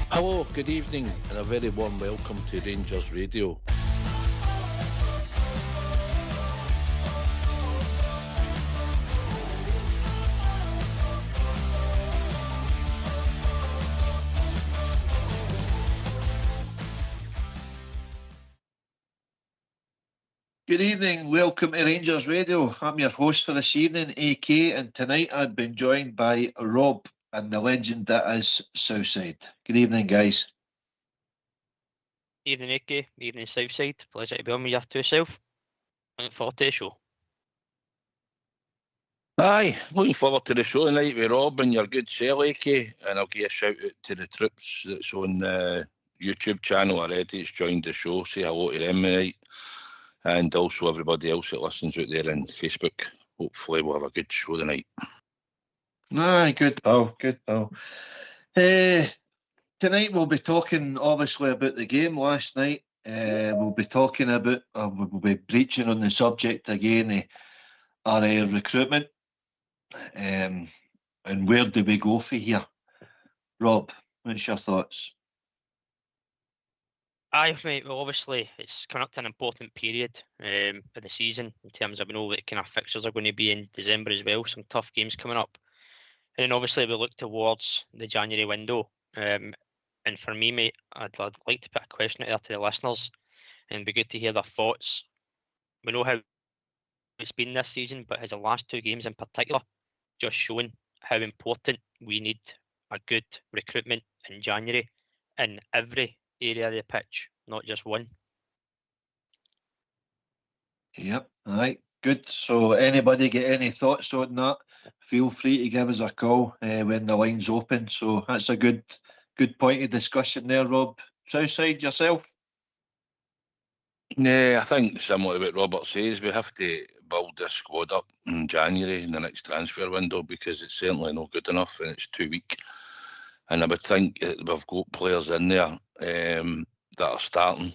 Hello, good evening, and a very warm welcome to Rangers Radio. Good evening, welcome to Rangers Radio. I'm your host for this evening, AK, and tonight I've been joined by Rob and the legend that is Southside. Good evening, guys. Evening, AK. Evening, Southside. Pleasure to be on with you to yourself. Looking forward to the show. Aye, looking forward to the show tonight with Rob and your good sell, AK, and I'll give a shout out to the troops that's on the YouTube channel already. It's joined the show. Say hello to them tonight. And also everybody else that listens out there on Facebook. Hopefully we'll have a good show tonight. Aye, good pal, good pal. Tonight we'll be talking obviously about the game last night. We'll be talking about, we'll be breaching on the subject again, our recruitment. And where do we go for here? Rob, what's your thoughts? Aye, mate. Well, obviously, it's coming up to an important period of the season in terms of, we know what kind of fixtures are going to be in December as well. Some tough games coming up. And then obviously we look towards the January window. And for me, mate, I'd like to put a question out there to the listeners and be good to hear their thoughts. We know how it's been this season, but has the last two games in particular just shown how important we need a good recruitment in January in every area of the pitch, not just one. Yep, right, good. So anybody get any thoughts on that? Feel free to give us a call when the line's open. So that's a good point of discussion there, Rob. Southside, yourself? Yeah, I think similar to what Robert says, we have to build this squad up in January in the next transfer window because it's certainly not good enough and it's too weak. And I would think that we've got players in there that are starting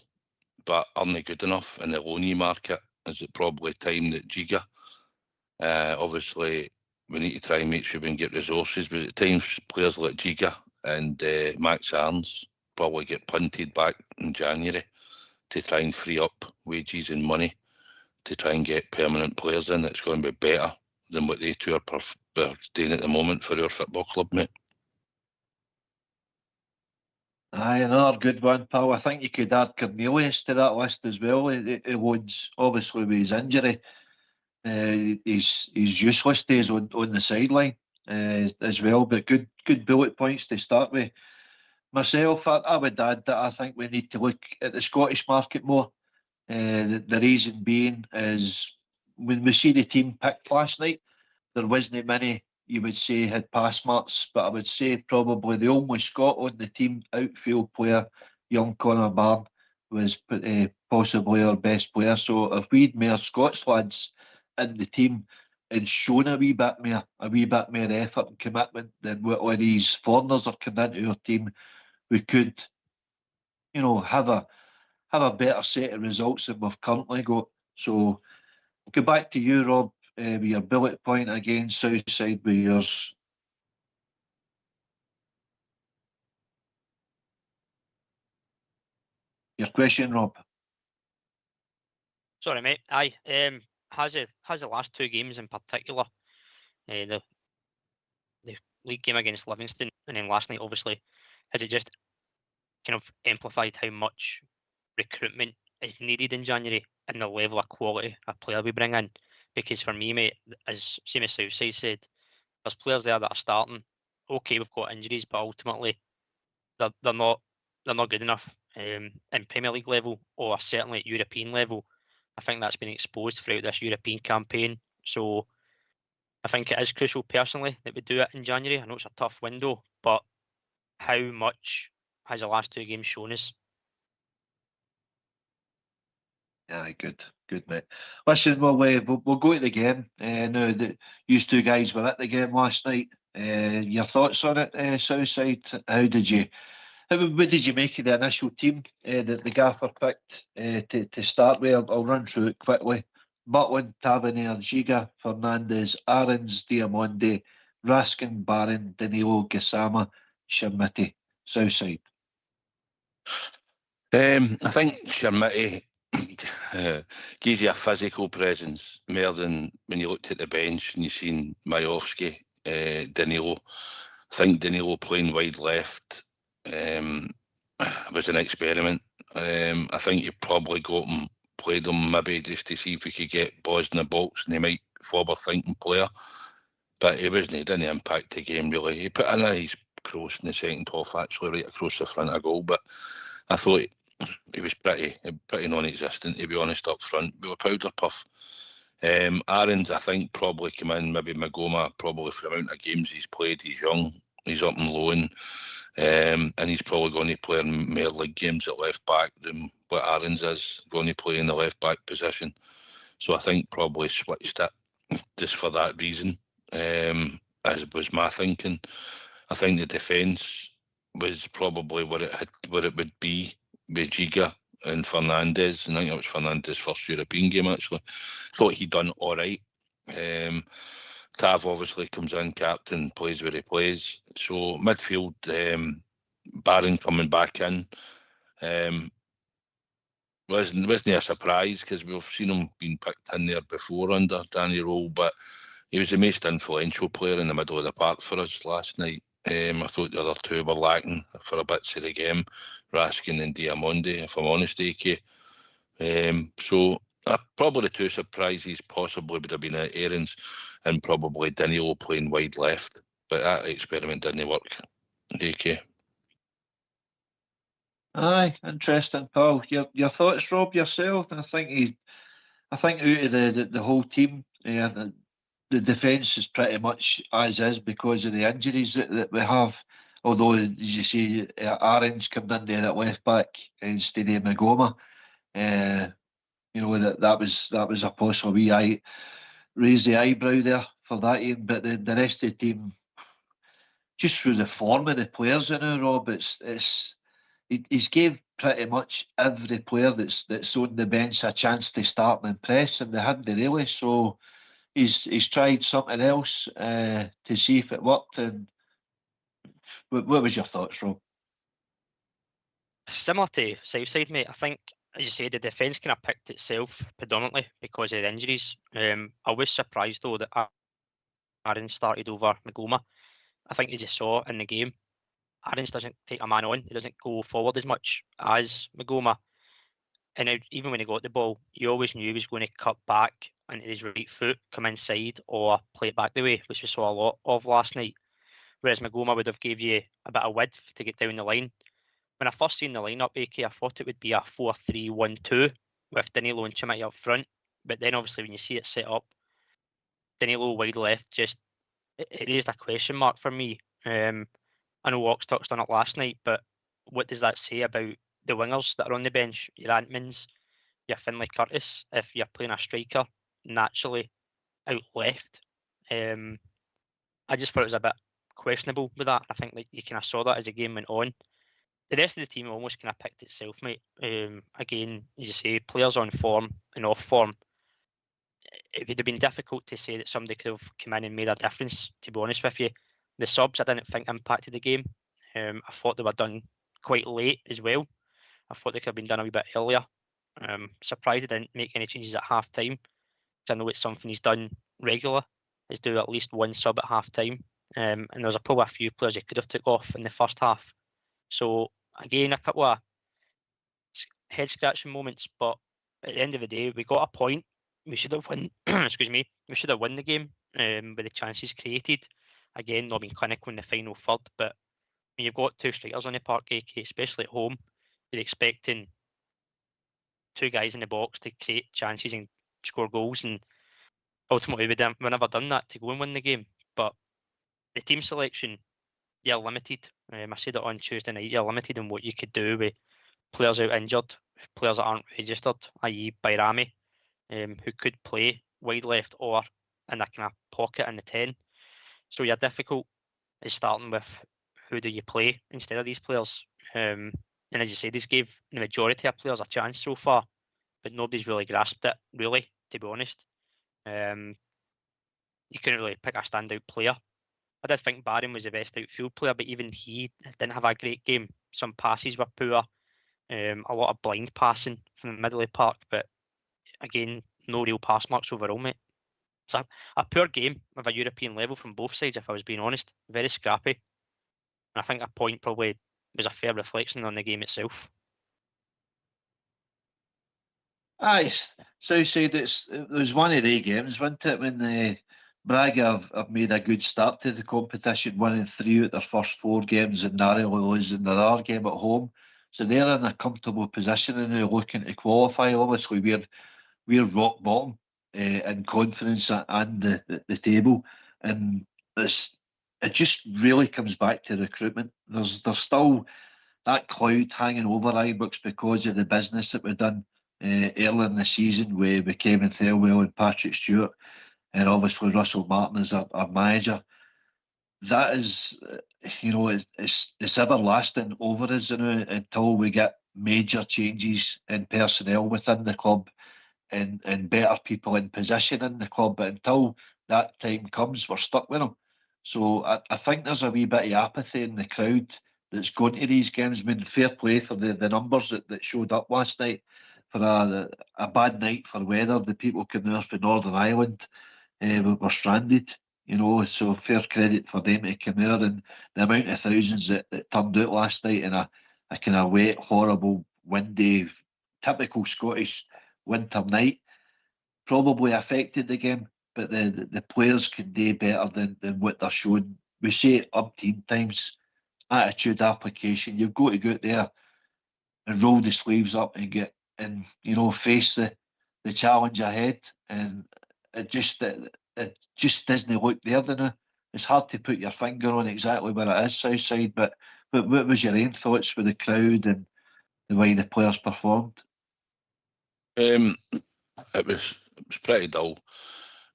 but aren't good enough in the loanee market. Is it probably time that Giga? Obviously, we need to try and make sure we can get resources, but at times players like Giga and Max Arns probably get punted back in January to try and free up wages and money to try and get permanent players in. It's going to be better than what they two are doing at the moment for our football club, mate. Aye, another good one, pal. I think you could add Cornelius to that list as well. He would, obviously with his injury, he's useless days on the sideline as well. But good bullet points to start with. Myself, I would add that I think we need to look at the Scottish market more. The reason being is when we see the team picked last night, there wasn't many you would say had pass marks, but I would say probably the only Scot on the team outfield player, young Connor Barn, was possibly our best player. So if we'd more Scots lads in the team and shown a wee bit more effort and commitment than what all these foreigners are coming into our team, we could, have a better set of results than we've currently got. So go back to you, Rob. With your bullet point again, Southside with yours. Your question, Rob. Sorry, mate. Aye. Has the last two games in particular, the league game against Livingston and then last night, obviously, has it just kind of amplified how much recruitment is needed in January and the level of quality of player we bring in? Because for me, mate, as same as Southside said, there's players there that are starting. Okay, we've got injuries, but ultimately they're not good enough in Premier League level or certainly at European level. I think that's been exposed throughout this European campaign. So I think it is crucial personally that we do it in January. I know it's a tough window, but how much has the last two games shown us? Aye, good, mate. Listen, we'll go to the game. Now that you two guys were at the game last night, your thoughts on it, Southside? How did you What did you make of the initial team that the gaffer picked to start with? I'll run through it quickly. Butland, Tavernier, Giga, Fernandez, Aarons, Diamonde, Raskin, Barron, Danilo, Gassama, Shermiti, Southside. I think Shermiti gives you a physical presence more than when you looked at the bench and you seen Majowski, Danilo. I think Danilo playing wide left was an experiment. I think you probably played him maybe just to see if we could get balls in the box and he might forward-thinking player. But he didn't impact the game really. He put in a nice cross in the second half, actually, right across the front of goal. But I thought he was pretty non-existent, to be honest, up front. We were powder puff. Aarons, I think, probably came in, maybe Magoma, probably for the amount of games he's played. He's young, he's up and loan, and he's probably going to play in more league games at left back than what Aarons is going to play in the left back position. So I think probably switched it just for that reason, as was my thinking. I think the defence was probably what it would be with Giga and Fernandez. I think it was Fernandez's first European game, actually. Thought he'd done all right. Tav obviously comes in, captain, plays where he plays. So midfield, Barron coming back in wasn't a surprise because we've seen him being picked in there before under Danny Rowe, but he was the most influential player in the middle of the park for us last night. I thought the other two were lacking for a bit of the game, Raskin and Diamonde, if I'm honest, AK. So probably the two surprises possibly would have been Aarons and probably Danilo playing wide left, but that experiment didn't work. AK. Aye, interesting, Paul. Your thoughts, Rob, yourself? I think out of the whole team, the defence is pretty much as is because of the injuries that we have. Although, as you say, Aarons come in there at left back instead of Magoma. That was a possible raise the eyebrow there for that, Ian. But the rest of the team, just through the form of the players in it, Rob, he's gave pretty much every player that's on the bench a chance to start and impress, and they hadn't really. So he's tried something else to see if it worked. And what was your thoughts, Rob? Similar to Southside, mate. I think, as you say, the defence kind of picked itself predominantly because of the injuries. I was surprised though that Aarons started over Magoma. I think, as you saw in the game, Aarons doesn't take a man on. He doesn't go forward as much as Magoma. And even when he got the ball, you always knew he was going to cut back into his right foot, come inside, or play it back the way, which we saw a lot of last night. Whereas Magoma would have gave you a bit of width to get down the line. When I first seen the lineup, AK, I thought it would be a 4-3-1-2 with Danilo and Chimiti up front. But then obviously when you see it set up, Danilo wide left, just it raised a question mark for me. I know Walks touched on it last night, but what does that say about the wingers that are on the bench? Your Antmans, your Finlay Curtis, if you're playing a striker naturally out left. I just thought it was a bit questionable with that. I think that you kind of saw that as the game went on. The rest of the team almost kind of picked itself, mate. Again, as you say, players on form and off form. It would have been difficult to say that somebody could have come in and made a difference, to be honest with you. The subs, I didn't think impacted the game. I thought they were done quite late as well. I thought they could have been done a wee bit earlier. Surprised they didn't make any changes at half time. I know it's something he's done regularly, is do at least one sub at half time. And there's probably a few players he could have took off in the first half. So again, a couple of head scratching moments, but at the end of the day, we got a point. We should have won. Excuse me. We should have won the game with the chances created. Again, not being clinical in the final third, but when you've got two strikers on the park, AK, especially at home, you're expecting two guys in the box to create chances and score goals. And ultimately, we never done that to go and win the game. But the team selection, you're limited. I said it on Tuesday night. You're limited in what you could do with players out injured, players that aren't registered, i.e. Bayrami, who could play wide left or in a kind of pocket in the 10. So you're difficult is starting with who do you play instead of these players. And as you said, he's gave the majority of players a chance so far, but nobody's really grasped it, really, to be honest. You couldn't really pick a standout player. I did think Barron was the best outfield player, but even he didn't have a great game. Some passes were poor, a lot of blind passing from the middle of the park, but again, no real pass marks overall, mate. It's a poor game of a European level from both sides, if I was being honest. Very scrappy. And I think a point probably was a fair reflection on the game itself. Aye, so you said it was one of the games, wasn't it, when Braga have made a good start to the competition, winning 3 out of their first 4 games and narrowly losing their other game at home. So they're in a comfortable position and they're looking to qualify. Obviously, we're rock bottom in confidence and the table, and it just really comes back to recruitment. There's still that cloud hanging over Ibrox because of the business that we've done earlier in the season with Kevin Thelwell and Patrick Stewart, and obviously Russell Martin as our manager. That is, it's everlasting over us until we get major changes in personnel within the club and better people in position in the club. But until that time comes, we're stuck with them. So I think there's a wee bit of apathy in the crowd that's going to these games. I mean, fair play for the numbers that showed up last night. For a bad night for weather, the people coming there from Northern Ireland were stranded, so fair credit for them to come there, and the amount of thousands that turned out last night in a kind of wet, horrible, windy, typical Scottish winter night probably affected the game, but the players can do better than what they're showing. We say it umpteen times, attitude, application. You've got to go out there and roll the sleeves up and face the challenge ahead, and it just doesn't look there now. It's hard to put your finger on exactly where it is, Southside, but what was your own thoughts with the crowd and the way the players performed? It was pretty dull.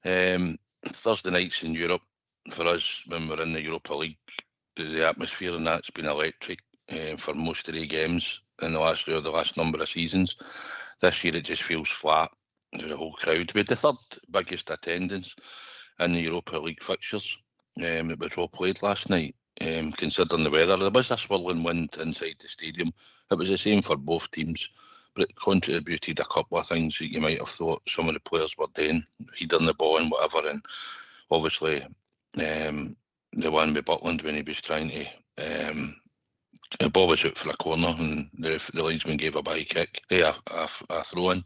Thursday nights in Europe for us when we're in the Europa League, the atmosphere and that's been electric for most of the games in the last number of seasons. This year it just feels flat. There's a whole crowd. We had the third biggest attendance in the Europa League fixtures that was all played last night. Considering the weather, there was a swirling wind inside the stadium. It was the same for both teams, but it contributed a couple of things that you might have thought some of the players were doing, heading the ball and whatever. And obviously, the one with Butland when he was trying to, the ball was out for a corner and the linesman gave a by kick, a throw in,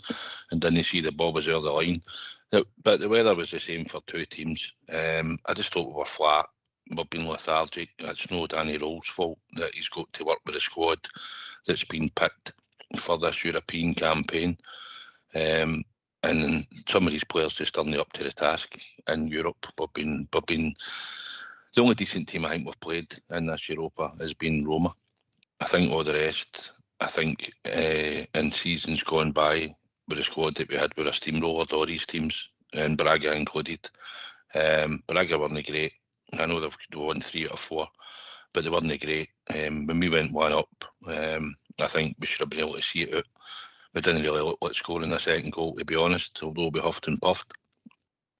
and didn't see the ball was out of the line. But the weather was the same for two teams. I just thought we were flat. We've been lethargic. It's no Danny Roll's fault that he's got to work with a squad that's been picked for this European campaign. And some of these players just aren't up to the task in Europe. We've been the only decent team I think we've played in this Europa has been Roma. I think all the rest, in seasons gone by with the squad that we had, with a steamroller, all these teams, and Braga included. Braga weren't great. I know they've won 3 out of 4, but they weren't great. When we went 1 up, I think we should have been able to see it out. We didn't really look like scoring the second goal, to be honest, although we huffed and puffed.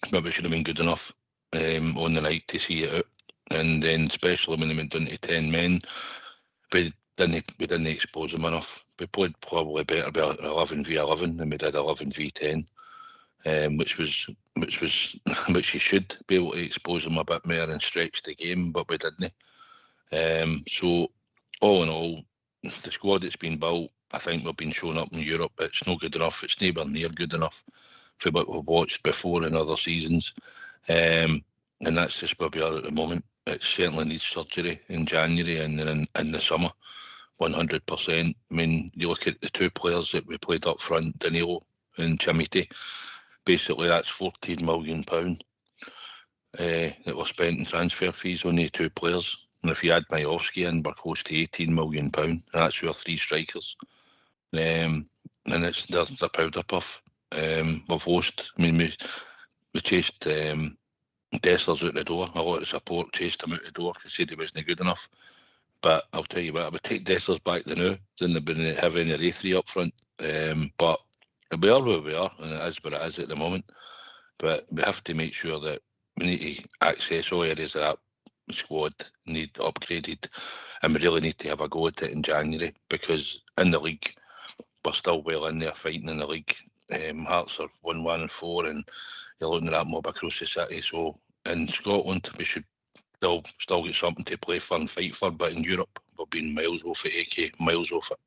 But we should have been good enough on the night to see it out. And then, especially when they went down to 10 men, we didn't expose them enough. We played probably better about 11v11 than we did 11v10, which you should be able to expose them a bit more and stretch the game, but we didn't. So all in all, the squad that's been built, I think we've been showing up in Europe. It's not good enough. It's nowhere near good enough for what we've watched before in other seasons. And that's just where we are at the moment. It certainly needs surgery in January and then in the summer, 100%. I mean, you look at the 2 players that we played up front, Danilo and Chamiti. Basically, that's £14 million that were spent in transfer fees on the 2 players. And if you add Majowski in, we're close to £18 million. And that's your 3 strikers. And it's their powder puff. We've lost. I mean, we chased Desslers out the door. A lot of support chased him out the door because he said he wasn't good enough. But I'll tell you what, I would take Dessers back the now than have any of the three up front. But we are where we are, and it is what it is at the moment. But we have to make sure that we need to access all areas of that squad need upgraded, and we really need to have a go at it in January, because in the league we're still well in there fighting in the league. Hearts are 1-1 and 4, and you're looking at that mob across the city. So in Scotland we should still get something to play for and fight for, but in Europe we're being miles off it, AK, miles off it.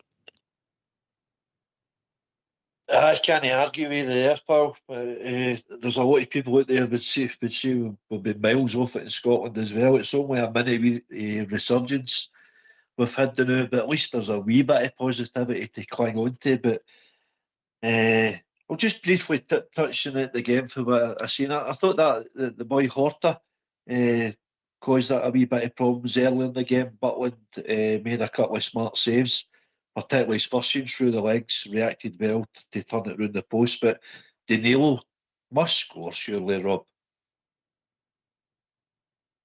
I can't argue with you there, pal. There's a lot of people out there would say we'll be miles off it in Scotland as well. It's only a mini resurgence we've had the now, but at least there's a wee bit of positivity to cling on to. But I'll just briefly touch on the game for what I seen. I thought that the boy Horta caused a wee bit of problems early in the game. Butland made a couple of smart saves, particularly his first shooting through the legs, reacted well to turn it round the post. But Danilo must score, surely, Rob.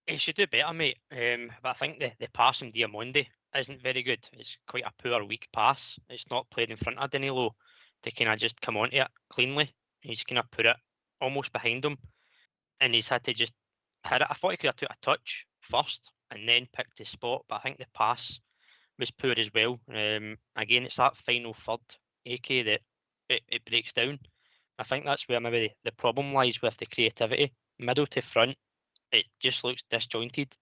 He should do better, mate. But I think the pass from Diamondi isn't very good. It's quite a poor, weak pass. It's not played in front of Danilo to kind of just come onto it cleanly. He's kind of put it almost behind him, and he's had to just hit it. I thought he could have took a touch first and then picked his spot, but I think the pass was poor as well. Again, it's that final third, AK, that it breaks down. I think that's where maybe the problem lies with the creativity. Middle to front, it just looks disjointed.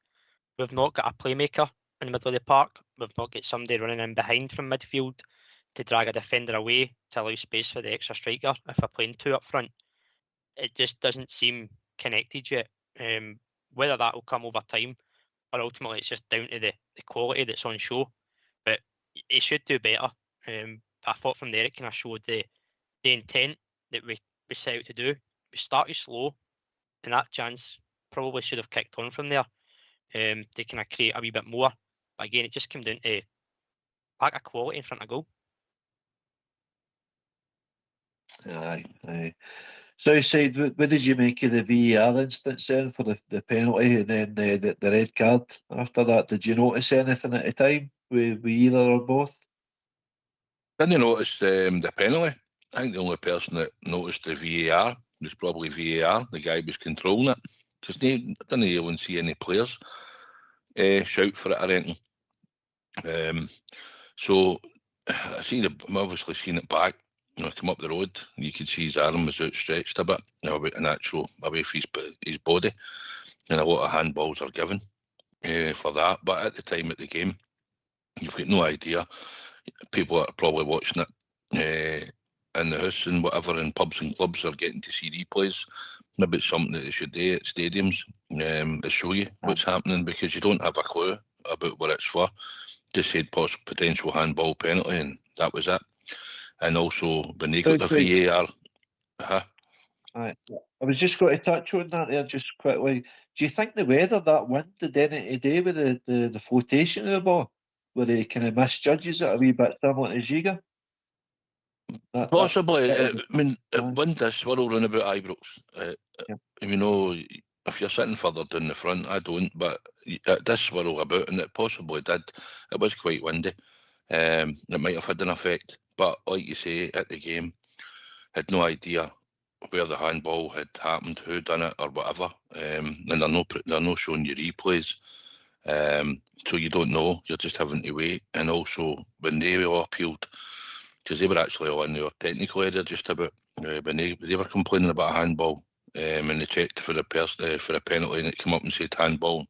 We've not got a playmaker in the middle of the park. We've not got somebody running in behind from midfield to drag a defender away to allow space for the extra striker if we're playing two up front. It just doesn't seem connected yet. Whether that will come over time or ultimately it's just down to the quality that's on show. But he should do better. I thought from there it kind of showed the intent that we set out to do. We started slow, and that chance probably should have kicked on from there to kind of create a wee bit more. But again, it just came down to lack of quality in front of goal. Aye. Southside, what did you make of the VAR instance then for the penalty and then the red card after that? Did you notice anything at the time with either or both? Didn't notice the penalty. I think the only person that noticed the VAR was probably VAR. The guy was controlling it, because I didn't even see any players shout for it or anything. So I've obviously seen it back. I come up the road, and you could see his arm was outstretched a bit, away from his body, and a lot of handballs are given for that. But at the time of the game, you've got no idea. People are probably watching it in the house and whatever, in pubs and clubs, are getting to see replays. Maybe it's something that they should do at stadiums to show you what's happening, because you don't have a clue about what it's for. Just said potential handball penalty, and that was it. And also when they got the VAR, I was just going to touch on that there just quickly. Do you think the weather, that wind, did anything to do with the flotation of the ball, where he kind of misjudges it a wee bit similar to Giga? Possibly. Wind does swirl round about Ibrox. If you're sitting further down the front, I don't, but it does swirl about, and it possibly did. It was quite windy. It might have had an effect, but like you say, at the game, had no idea where the handball had happened, who done it, or whatever. And they're not showing you replays, so you don't know. You're just having to wait. And also, when they all appealed, because they were actually all in their technical area just about, when they were complaining about a handball, and they checked for a penalty, and it came up and said handball.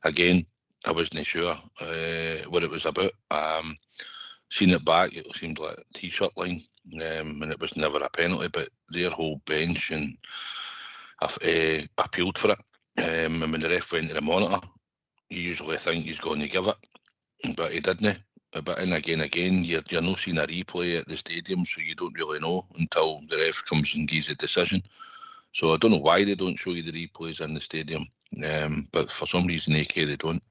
Again, I wasn't sure what it was about. Seen it back, it seemed like a t-shirt line, and it was never a penalty, but their whole bench and appealed for it. And when the ref went to the monitor, you usually think he's going to give it, but he didn't. But and again, you're not seeing a replay at the stadium, so you don't really know until the ref comes and gives a decision. So I don't know why they don't show you the replays in the stadium, but for some reason, AK, they don't.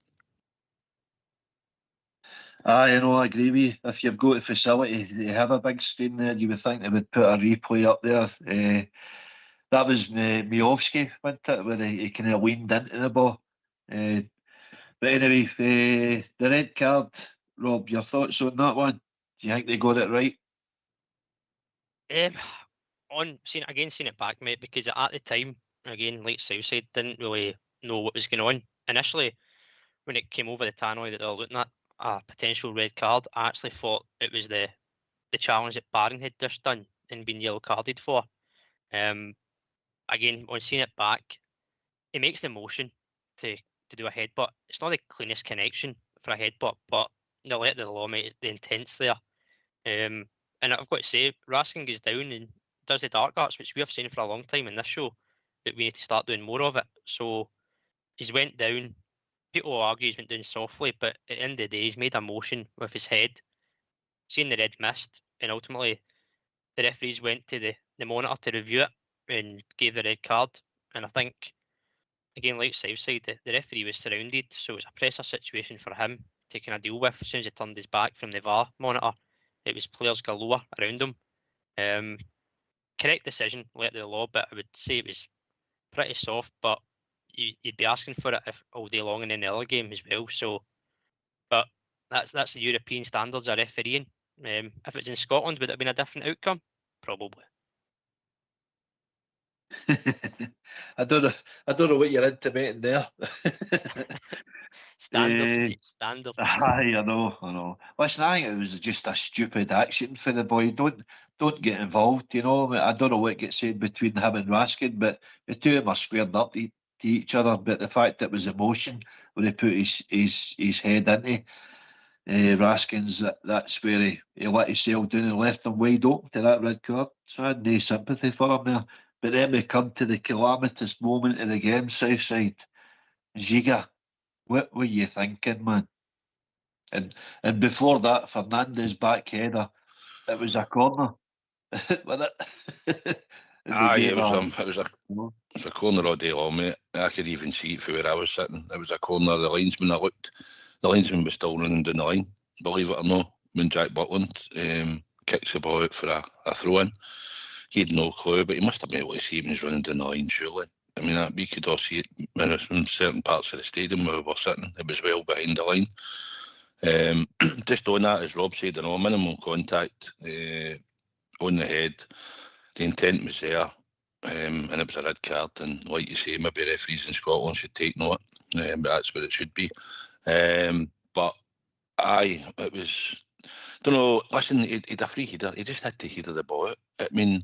I agree with you. If you've got a facility, you have a big screen there, you would think they would put a replay up there. That was Miovski, wasn't it, where he kind of leaned into the ball. But anyway, the red card, Rob, your thoughts on that one? Do you think they got it right? Seeing it back, mate, because at the time, again, like Southside, didn't really know what was going on. Initially, when it came over the tannoy that they were looking at a potential red card, I actually thought it was the challenge that Barron had just done and been yellow carded for. Again, on seeing it back, it makes the motion to do a headbutt. It's not the cleanest connection for a headbutt, but the letter of the law, mate, the intent's there. And I've got to say, Raskin goes down and does the dark arts, which we have seen for a long time in this show, but we need to start doing more of it. So he's went down. People will argue he's went down softly, but at the end of the day, he's made a motion with his head, seen the red mist, and ultimately the referees went to the monitor to review it and gave the red card. And I think, again, like Southside, the referee was surrounded, so it was a pressure situation for him to kind of deal with. As soon as he turned his back from the VAR monitor, it was players galore around him. Correct decision, letter of the law, but I would say it was pretty soft, but you'd be asking for it all day long in any other game as well. So, but that's the European standards of refereeing. If it's in Scotland, would it have been a different outcome? Probably. I don't know what you're intimating there. Standards, mate, standards. Aye, I know. Listen, I think it was just a stupid action for the boy. Don't get involved, you know. I don't know what gets said between him and Raskin, but the two of them are squared up to each other. But the fact it was emotion when he put his head into Raskins, that's where he let himself down and left him wide open to that red card. So I had no sympathy for him there. But then we come to the calamitous moment of the game, Southside. Ziga, what were you thinking, man? And before that, Fernandez back header, it was a corner. Wasn't it? Aye, it was a corner all day long, mate. I could even see it from where I was sitting. It was a corner. The linesman was still running down the line, believe it or not, when Jack Butland kicks the ball out for a throw-in. He had no clue, but he must have been able to see him when he was running down the line, surely. I mean, we could all see it in certain parts of the stadium where we were sitting. It was well behind the line. Just on that, as Rob said, minimum contact on the head. The intent was there, and it was a red card. And like you say, maybe referees in Scotland should take note, but that's what it should be. But aye, it was. Don't know. Listen, he'd a free header. He just had to header the ball out. I mean,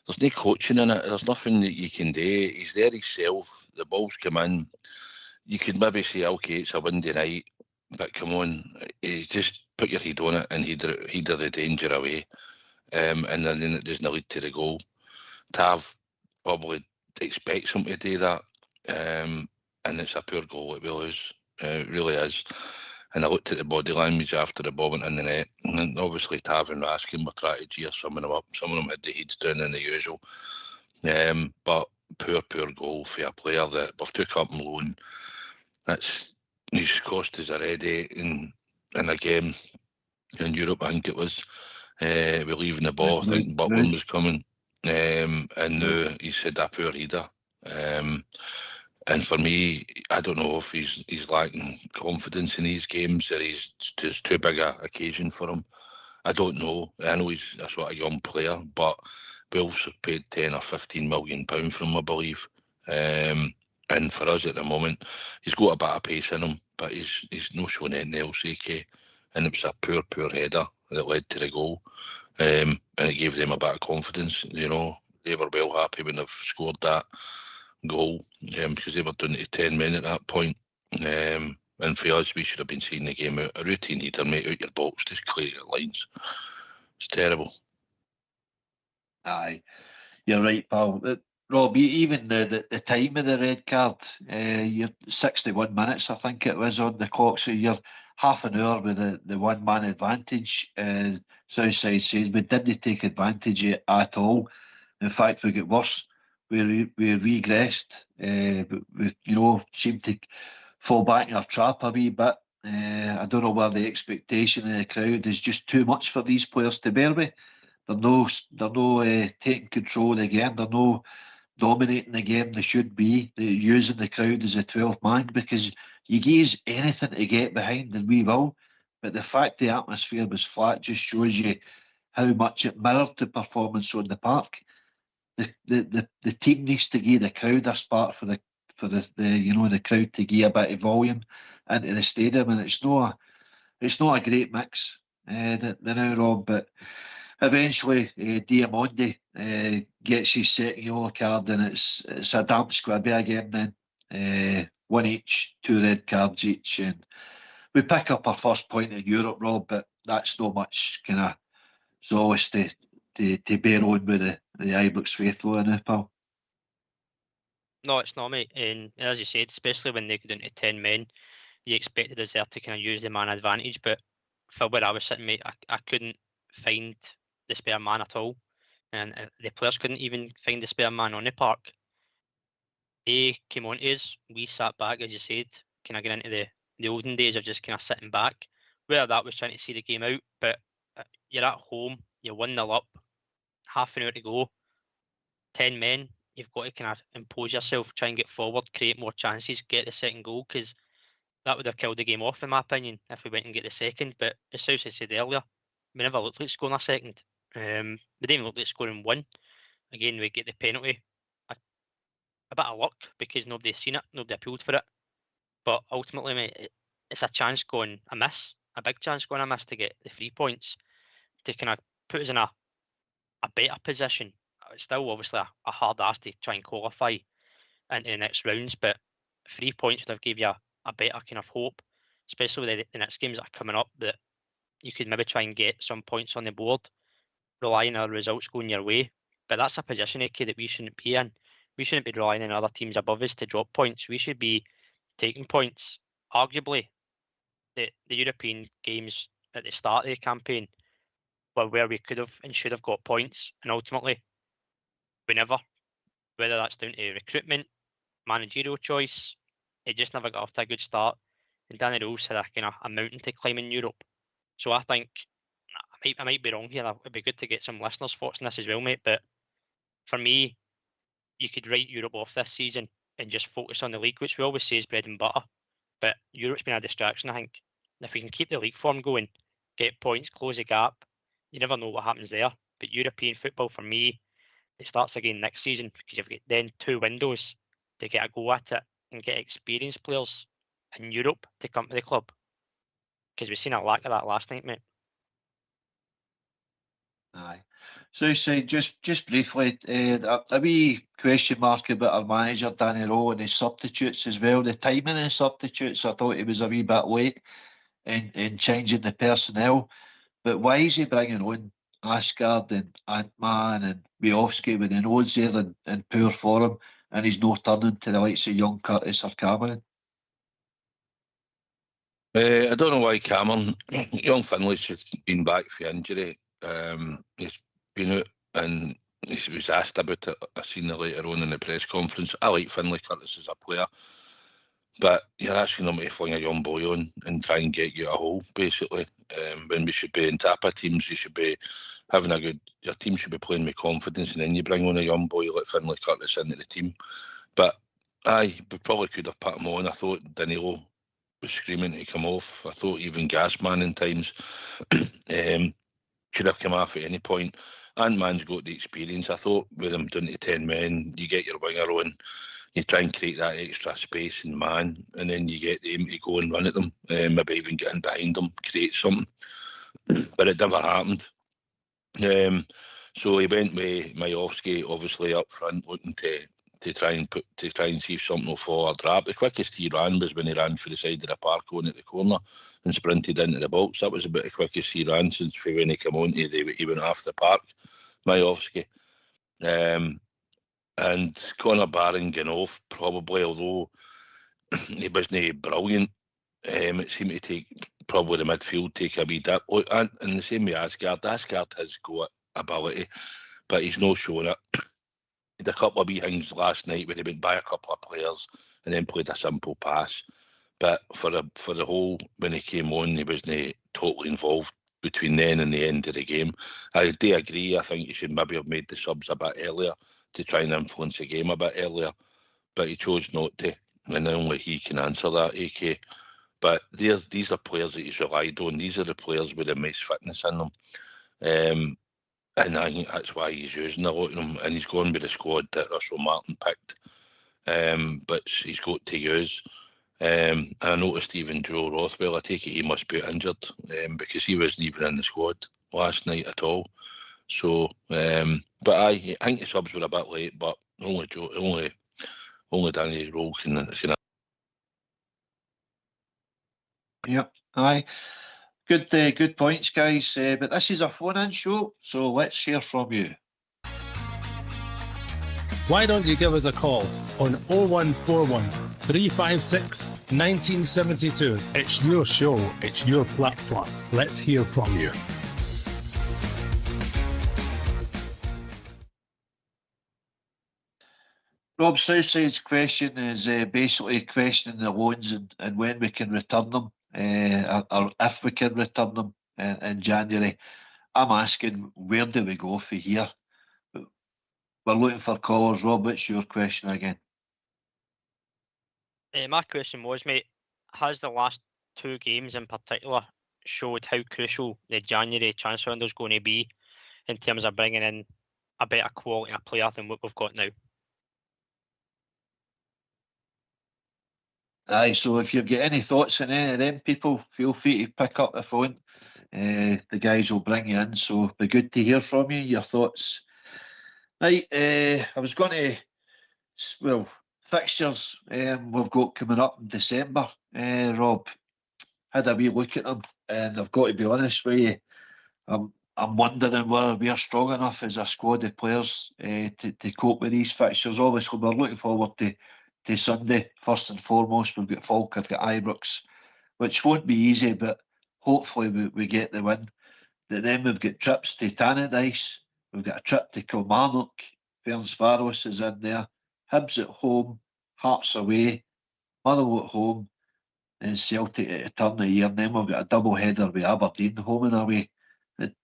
there's no coaching in it. There's nothing that you can do. He's there himself. The ball's come in. You could maybe say, okay, it's a windy night, but come on, just put your head on it and header the danger away. And then it doesn't lead to the goal. Tav probably expects him to do that, and it's a poor goal. It really is. And I looked at the body language after the ball went in the net, and obviously Tav and Raskin were trying to cheer some of them up. Some of them had the heads down in the usual. But poor goal for a player that we've took up on loan. He's cost us already in a game in Europe, I think it was. We're leaving the ball. I think Butland was coming, and now he's had a poor header. And for me, I don't know if he's lacking confidence in these games, or it's too big a occasion for him. I don't know. I know he's a sort of young player, but Wolves have paid £10 or £15 million for him, I believe. And for us at the moment, he's got a bit of pace in him, but he's not showing anything else, AK. And it was a poor header that led to the goal. And it gave them a bit of confidence. You know, they were well happy when they've scored that goal, because they were down to 10 men at that point. And for us, we should have been seeing the game out. A routine header, mate, out your box, just clear your lines. It's terrible. Aye, you're right, pal. Rob, even the time of the red card, you're 61 minutes, I think it was, on the clock. So you're half an hour with the one-man advantage. Southside says we didn't take advantage of it at all. In fact, we got worse. We regressed. We seemed to fall back in our trap a wee bit. I don't know where the expectation of the crowd is just too much for these players to bear with. They're no taking control again. They're no dominating the game they should be, using the crowd as a 12th man, because you give us anything to get behind and we will. But the fact the atmosphere was flat just shows you how much it mirrored the performance on the park. The team needs to give the crowd a spark for the the crowd to give a bit of volume into the stadium, and it's not a great mix the now, Rob, but eventually Diamondi gets his second yellow card, and it's a damp squibby again then. One each, 2 red cards each, and we pick up our first point in Europe, Rob, but that's not much kind of solace to bear on with the Ibrox faithful now, pal. No, it's not, mate. And as you said, especially when they go down to 10 men, you expected us there to kind of use the man advantage. But for where I was sitting, mate, I couldn't find the spare man at all. And the players couldn't even find the spare man on the park. They came on to us. We sat back, as you said, kind of getting into the olden days of just kind of sitting back. Where that was trying to see the game out. But you're at home, you're 1-0 up, half an hour to go, 10 men. You've got to kind of impose yourself, try and get forward, create more chances, get the second goal, because that would have killed the game off, in my opinion, if we went and get the second. But as South said earlier, we never looked like scoring a second. We didn't even look like scoring one. Again, we get the penalty. A bit of luck, because nobody seen it, nobody appealed for it. But ultimately, mate, it's a chance going amiss, a big chance going amiss to get the 3 points, to kind of put us in a better position. It's still obviously a hard ask to try and qualify into the next rounds, but 3 points would have give you a better kind of hope, especially with the next games that are coming up, that you could maybe try and get some points on the board, relying on results going your way. But that's a position, AK, that we shouldn't be in. We shouldn't be relying on other teams above us to drop points. We should be taking points. Arguably, the European games at the start of the campaign were where we could have and should have got points, and ultimately we never. Whether that's down to recruitment, managerial choice, it just never got off to a good start. And Danny Rose had a mountain to climb in Europe. So I think I might be wrong here. It'd be good to get some listeners' thoughts on this as well, mate. But for me, you could write Europe off this season and just focus on the league, which we always say is bread and butter. But Europe's been a distraction, I think. And if we can keep the league form going, get points, close the gap, you never know what happens there. But European football, for me, it starts again next season, because you've got then 2 windows to get a go at it and get experienced players in Europe to come to the club. Because we've seen a lack of that last night, mate. Aye. So just briefly, a wee question mark about our manager Danny Rowe and his substitutes as well. The timing of the substitutes, I thought he was a wee bit late in changing the personnel. But why is he bringing on Asgard and Ant-Man and Biofsky when he knows they're in poor form, and he's not turning to the likes of young Curtis or Cameron? I don't know why Cameron, young Finlay's just been back for injury. He's been out and he was asked about it. I seen it later on in the press conference. I like Finlay Curtis as a player, but you're asking him to fling a young boy on and try and get you a hole, basically. When we should be in Tapa teams, you should be having your team should be playing with confidence, and then you bring on a young boy like Finlay Curtis into the team. But we probably could have put him on. I thought Danilo was screaming to come off. I thought even Gasman in times could have come off at any point. Ant-Man's got the experience. I thought with him down to 10 men, you get your winger on, you try and create that extra space in man, and then you get them to go and run at them, maybe even get in behind them, create something. But it never happened. So he went with Majowski, obviously up front, looking to try and see if something will fall or drop. The quickest he ran was when he ran for the side of the park on at the corner and sprinted into the box. That was about the quickest he ran since when he came on. He went off the park, Majowski. And Conor Barron getting off, probably, although he wasn't brilliant. It seemed to take probably the midfield take a wee dip. And in the same way Asgard has got ability, but he's not shown it. He had a couple of wee things last night where he went by a couple of players and then played a simple pass. But for the whole, when he came on, he wasn't totally involved between then and the end of the game. I do agree. I think he should maybe have made the subs a bit earlier to try and influence the game a bit earlier, but he chose not to, and only he can answer that, AK. But these are players that he's relied on. These are the players with the most fitness in them. And I think that's why he's using a lot of them. And he's gone with the squad that Russell Martin picked. But he's got to use. I noticed even Joe Rothwell, I take it he must be injured because he wasn't even in the squad last night at all. So, but I think the subs were a bit late, but only Danny Rowe can. Yep, aye. Good points, guys. But this is a phone-in show, so let's hear from you. Why don't you give us a call on 0141 356 1972? It's your show, it's your platform. Let's hear from you. Rob Southside's question is basically questioning the loans and when we can return them, or if we can return them in January. I'm asking, where do we go for here? We're looking for callers. Rob, what's your question again? My question was, mate, has the last two games in particular showed how crucial the January transfer window is going to be in terms of bringing in a better quality of player than what we've got now? Aye, so if you've got any thoughts on any of them people, feel free to pick up the phone. The guys will bring you in, so it'll be good to hear from you, your thoughts. Right, I was going to, well, fixtures we've got coming up in December. Rob, had a wee look at them, and I've got to be honest with you, I'm wondering whether we're strong enough as a squad of players to cope with these fixtures. Obviously, we're looking forward to Sunday. First and foremost, we've got Falkirk at Ibrox, which won't be easy, but hopefully we get the win. But then we've got trips to Tannadice, we've got a trip to Kilmarnock, Ferencvaros is in there, Hibs at home, Hearts away, Motherwell at home, and Celtic at the turn of the year. And then we've got a double header with Aberdeen home and away.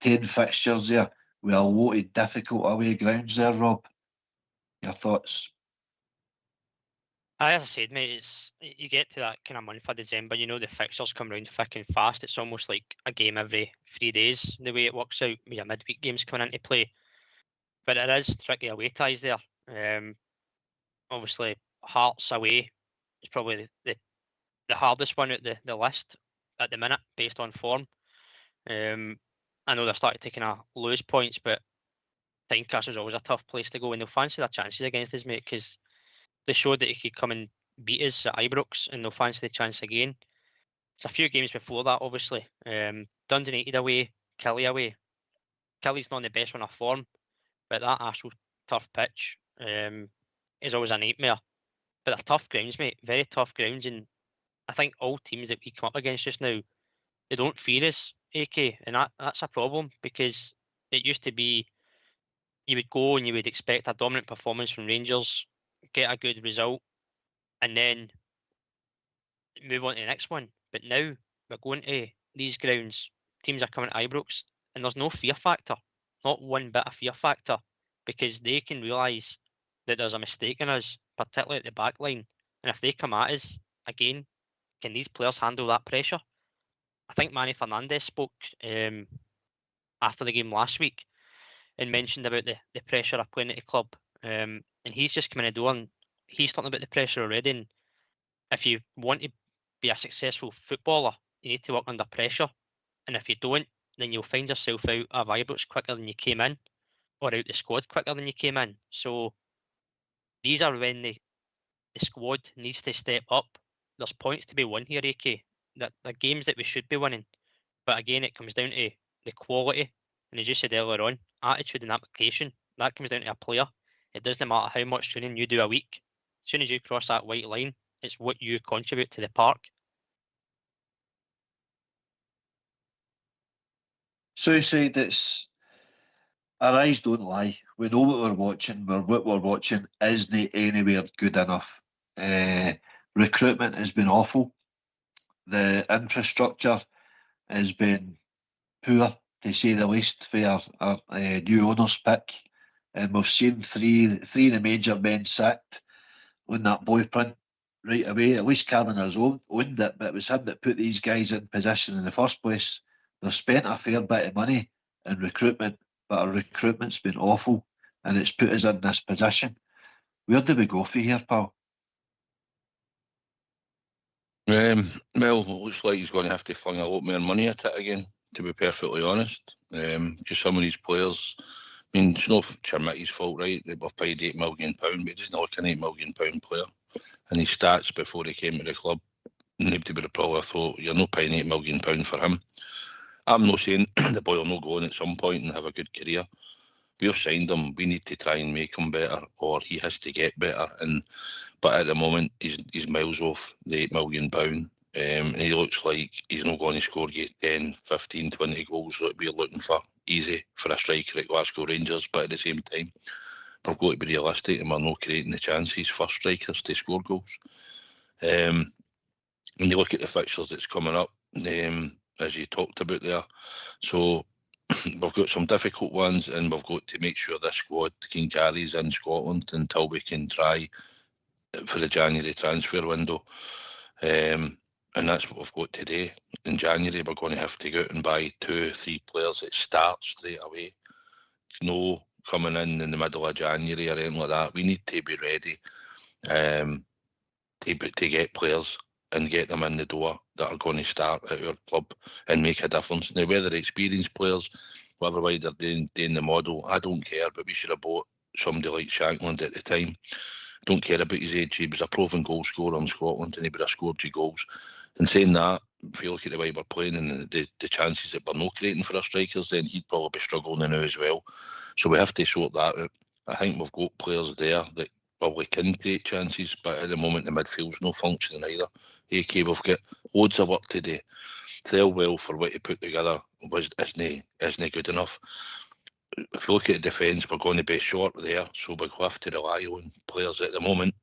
10 fixtures there with a lot of difficult away grounds there, Rob. Your thoughts? As I said, mate, you get to that kind of month of December, the fixtures come round thick and fast. It's almost like a game every 3 days, the way it works out, with your midweek games coming into play. But it is tricky away ties there. Obviously, Hearts away is probably the hardest one at the list at the minute, based on form. I know they're starting to kind of lose points, but Tynecastle is always a tough place to go, and they'll fancy their chances against us, mate, because they showed that he could come and beat us at Ibrox, and they'll fancy the chance again. It's a few games before that, obviously. Dundee United away, Killie away. Killie's not in the best run of form, but that actual tough pitch is always a nightmare. But they're tough grounds, mate. Very tough grounds, and I think all teams that we come up against just now, they don't fear us, AK, and that's a problem, because it used to be you would go and you would expect a dominant performance from Rangers, get a good result, and then move on to the next one. But now we're going to these grounds, teams are coming to Ibrox, and there's no fear factor, not one bit of fear factor, because they can realise that there's a mistake in us, particularly at the back line. And if they come at us again, can these players handle that pressure? I think Manny Fernandez spoke after the game last week and mentioned about the pressure of playing at the club. And he's just coming in the door and he's talking about the pressure already. And if you want to be a successful footballer, you need to work under pressure. And if you don't, then you'll find yourself out of Ibrox quicker than you came in, or out the squad quicker than you came in. So these are when the squad needs to step up. There's points to be won here, AK. That the games that we should be winning. But again, it comes down to the quality. And as you said earlier on, attitude and application. That comes down to a player. It doesn't matter how much training you do a week. As soon as you cross that white line, it's what you contribute to the park. So you said it's our eyes don't lie. We know what we're watching. What we're watching isn't anywhere good enough. Recruitment has been awful. The infrastructure has been poor, to say the least, for our new owners pick. and we've seen three of the major men sacked on that blueprint right away. At least Carmen's owned it, but it was him that put these guys in position in the first place. They've spent a fair bit of money in recruitment, but our recruitment's been awful, and it's put us in this position. Where do we go from here, pal? Well, it looks like he's going to have to fling a lot more money at it again, to be perfectly honest. Because some of these players, I mean, it's not Chermitty's fault, right? They've paid £8 million, but he doesn't look an £8 million player. And his stats before he came to the club, nobody would have probably thought, you're not paying £8 million for him. I'm not saying the boy will not go on at some point and have a good career. We've signed him. We need to try and make him better, or he has to get better. But at the moment, he's miles off the £8 million. And he looks like he's not going to score 10, 15, 20 goals that we're looking for. Easy for a striker at Glasgow Rangers, but at the same time, we've got to be realistic and we're not creating the chances for strikers to score goals. When you look at the fixtures that's coming up, as you talked about there, so we've got some difficult ones, and we've got to make sure this squad can carry us in Scotland until we can try for the January transfer window. And that's what we've got today. In January, we're going to have to go out and buy 2 or 3 players that start straight away. No coming in the middle of January or anything like that. We need to be ready to get players and get them in the door that are going to start at our club and make a difference. Now, whether experienced players, whatever way they're doing the model, I don't care, but we should have bought somebody like Shankland at the time. Don't care about his age. He was a proven goal scorer in Scotland and he would have scored you goals. And saying that, if you look at the way we're playing and the chances that we're not creating for our strikers, then he'd probably be struggling now as well. So we have to sort that out. I think we've got players there that probably can create chances, but at the moment the midfield's no functioning either. AK, we've got loads of work to do. They'll well for what he put together isn't good enough. If you look at the defence, we're going to be short there, so we'll have to rely on players at the moment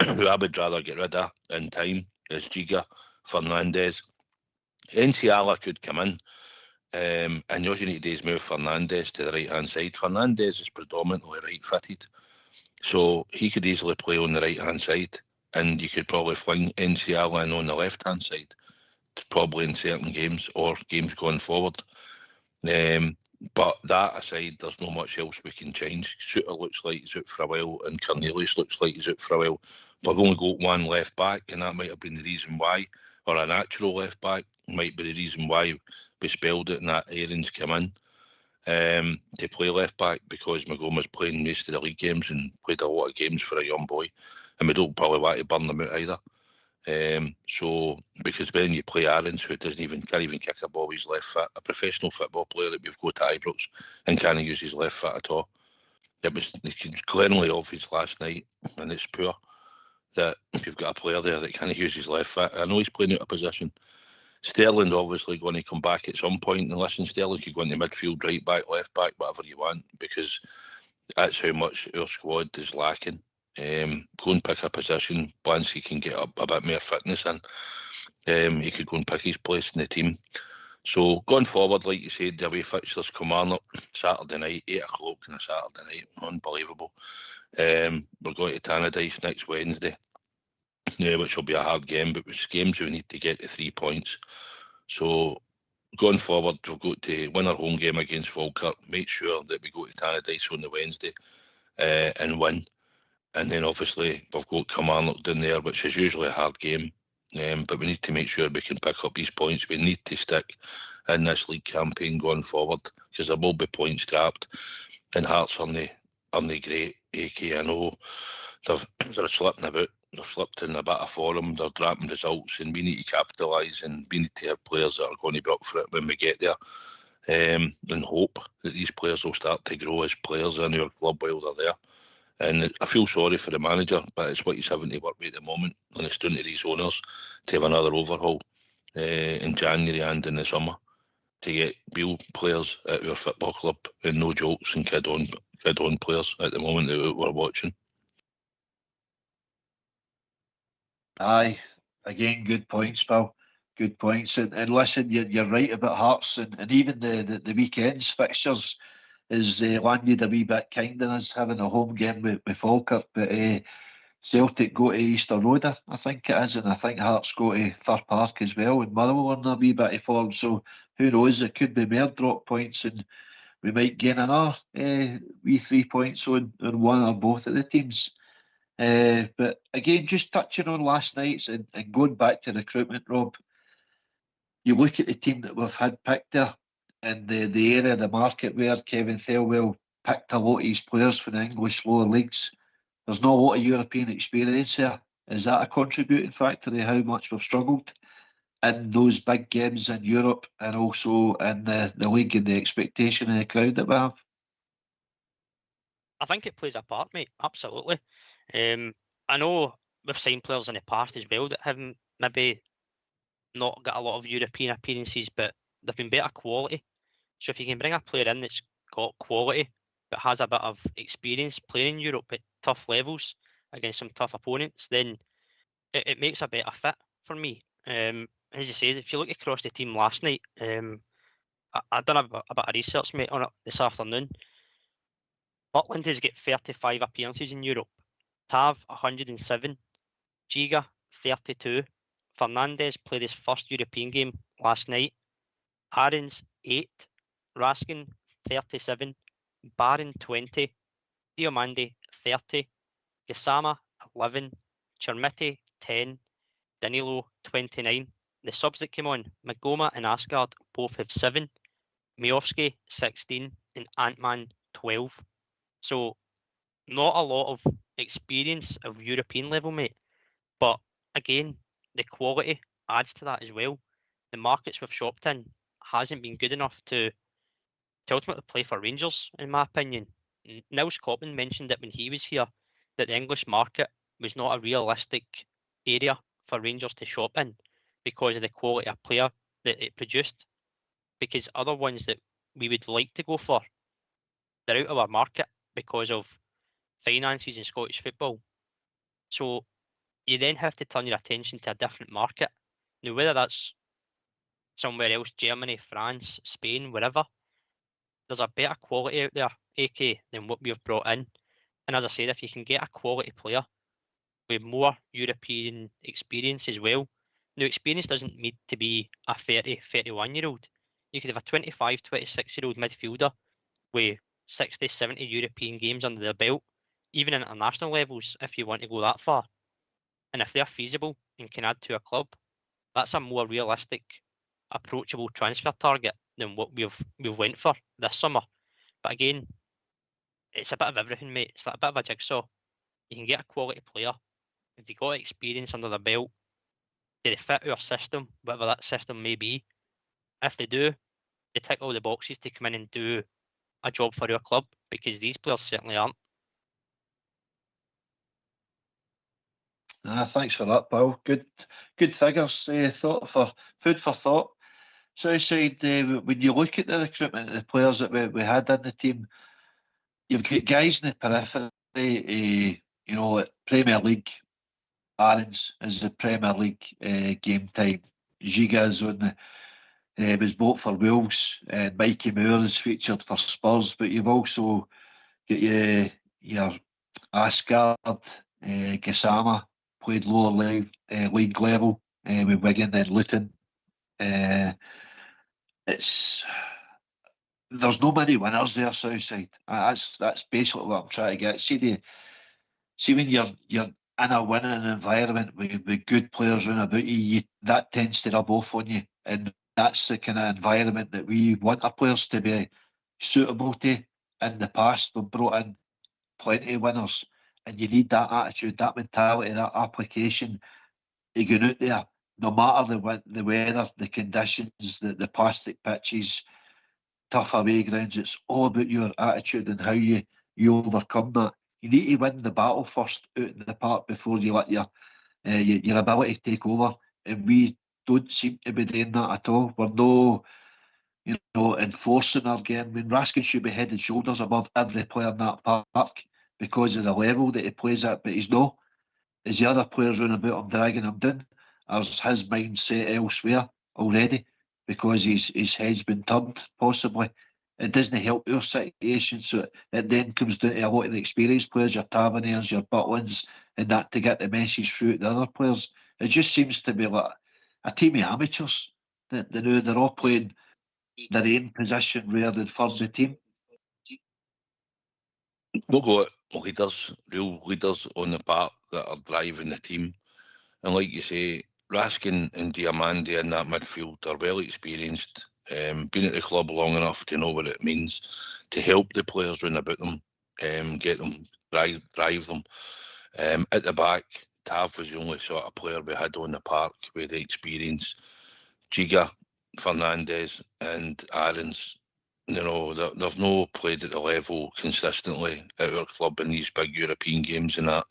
who I would rather get rid of in time is Giga, Fernandes. Enciala could come in, and all you need to do is move Fernandes to the right-hand side. Fernandes is predominantly right-footed, so he could easily play on the right-hand side, and you could probably fling Enciala in on the left-hand side, probably in certain games or games going forward. But that aside, there's not much else we can change. Suter looks like he's out for a while, and Cornelius looks like he's out for a while. We've only got one left back, and that might have been the reason why, or a natural left back might be the reason why we spelled it and that Aaron's come in to play left back, because Magoma's playing most of the league games and played a lot of games for a young boy, and we don't probably want to burn them out either. So because when you play Aarons, who can't even kick a ball with his left foot, a professional football player that we've got at Ibrox and can't use his left foot at all. It was glaringly obvious last night, and it's poor that you've got a player there that can't use his left foot. I know he's playing out of position. Sterling obviously going to come back at some point, and listen, Sterling could go into midfield, right back, left back, whatever you want, because that's how much our squad is lacking. Go and pick a position. Blansky can get a bit more fitness in. He could go and pick his place in the team. So going forward, like you said, the away fixtures come on Saturday night, 8 o'clock on a Saturday night. Unbelievable. We're going to Tannadice next Wednesday, which will be a hard game, but it's games we need to get to 3 points. So going forward, we've got to win our home game against Falkirk, make sure that we go to Tannadice on the Wednesday and win. And then obviously we've got Kilmarnock down there, which is usually a hard game. But we need to make sure we can pick up these points. We need to stick in this league campaign going forward, because there will be points trapped. And Hearts aren't they great, AK. I know they're slipping about. They've slipped in a bit of form. They're dropping results, and we need to capitalise, and we need to have players that are going to be up for it when we get there. And hope that these players will start to grow as players in our club while they're there. And I feel sorry for the manager, but it's what he's having to work with at the moment, and it's down to these owners to have another overhaul in January and in the summer to get real players at our football club, and no jokes and kid on players at the moment that we're watching. Aye, again, good points, pal. Good points. And listen, you're right about Hearts, and even the weekend's fixtures. has landed a wee bit kind in us having a home game with Falkirk, but Celtic go to Easter Road, I think it is, and I think Hearts go to Fir Park as well, and Motherwell are in a wee bit of form, so who knows, it could be more drop points and we might gain another wee 3 points on one or both of the teams. But again, just touching on last night's and going back to recruitment, Rob, you look at the team that we've had picked there and the area of the market where Kevin Thelwell picked a lot of his players from the English lower leagues. There's not a lot of European experience here. Is that a contributing factor to how much we've struggled in those big games in Europe and also in the league and the expectation of the crowd that we have? I think it plays a part, mate. Absolutely. I know we've signed players in the past as well that haven't maybe not got a lot of European appearances, but they've been better quality. So if you can bring a player in that's got quality but has a bit of experience playing in Europe at tough levels against some tough opponents, then it makes a better fit for me. As you say, if you look across the team last night, I done a bit of research, mate, on it this afternoon. Butland has got 35 appearances in Europe. Tav 107, Giga 32. Fernandez played his first European game last night. Aarons 8, Raskin 37, Barron 20, Diomande 30, Gassama 11, Chermiti 10, Danilo 29. The subs that came on, Magoma and Asgard both have 7, Miovski 16 and Ant-Man 12. So not a lot of experience of European level, mate. But again, the quality adds to that as well. The markets we've shopped in hasn't been good enough to ultimately play for Rangers, in my opinion. Nils Copman mentioned it when he was here, that the English market was not a realistic area for Rangers to shop in because of the quality of player that it produced. Because other ones that we would like to go for, they're out of our market because of finances in Scottish football. So you then have to turn your attention to a different market. Now, whether that's somewhere else, Germany, France, Spain, wherever, there's a better quality out there, AK, than what we've brought in. And as I said, if you can get a quality player with more European experience as well, now experience doesn't need to be a 30, 31-year-old. You could have a 25, 26-year-old midfielder with 60, 70 European games under their belt, even in international levels, if you want to go that far. And if they're feasible and can add to a club, that's a more realistic, approachable transfer target than what we've went for this summer. But again, it's a bit of everything, mate. It's like a bit of a jigsaw. You can get a quality player. If they got experience under their belt, do they fit our system, whatever that system may be? If they do, they tick all the boxes to come in and do a job for our club, because these players certainly aren't. Thanks for that, Paul. Good figures. Thought for food for thought. Southside, when you look at the recruitment of the players that we had in the team, you've got guys in the periphery. At Premier League, Aarons is the Premier League game time. Giga's on the was bought for Wolves, and Mikey Moore is featured for Spurs. But you've also got your Asgard, Gassama played lower league level with Wigan and Luton. There's no many winners there, Southside. That's basically what I'm trying to get. See when you're in a winning environment with good players around about you, that tends to rub off on you, and that's the kind of environment that we want our players to be suitable to. In the past, we've brought in plenty of winners, and you need that attitude, that mentality, that application to go out there, no matter the weather, the conditions, the plastic pitches, tough away grounds. It's all about your attitude and how you overcome that. You need to win the battle first out in the park before you let your ability take over. And we don't seem to be doing that at all. We're no, enforcing our game. I mean, Raskin should be head and shoulders above every player in that park because of the level that he plays at, but he's not. As the other players round about him dragging him down, as his mind set elsewhere already because his head's been turned, possibly. it doesn't help our situation. So it then comes down to a lot of the experienced players, your Taverners, your Butlins, and that to get the message through to the other players. It just seems to be like a team of amateurs. They're all playing their own position rather than for the team. We've got leaders, real leaders on the park that are driving the team. And like you say, Raskin and Diamandi in that midfield are well experienced, been at the club long enough to know what it means to help the players round about them, get them, drive them. At the back, Tav was the only sort of player we had on the park with the experience. Giga, Fernandez and Aarons, they've no played at the level consistently at our club in these big European games and that.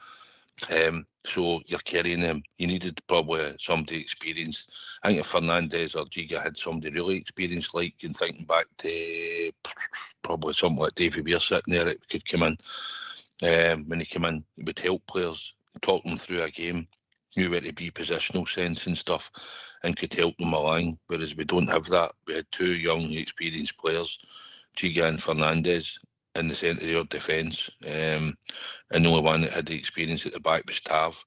So you're carrying them. You needed probably somebody experienced. I think if Fernandez or Giga had somebody really experienced, like, and thinking back to probably something like Davy Weir sitting there, it could come in. When he came in, it would help players, talk them through a game, knew where to be, positional sense and stuff, and could help them along. Whereas we don't have that. We had two young, experienced players, Giga and Fernandez, in the centre of our defence. And the only one that had the experience at the back was Tav.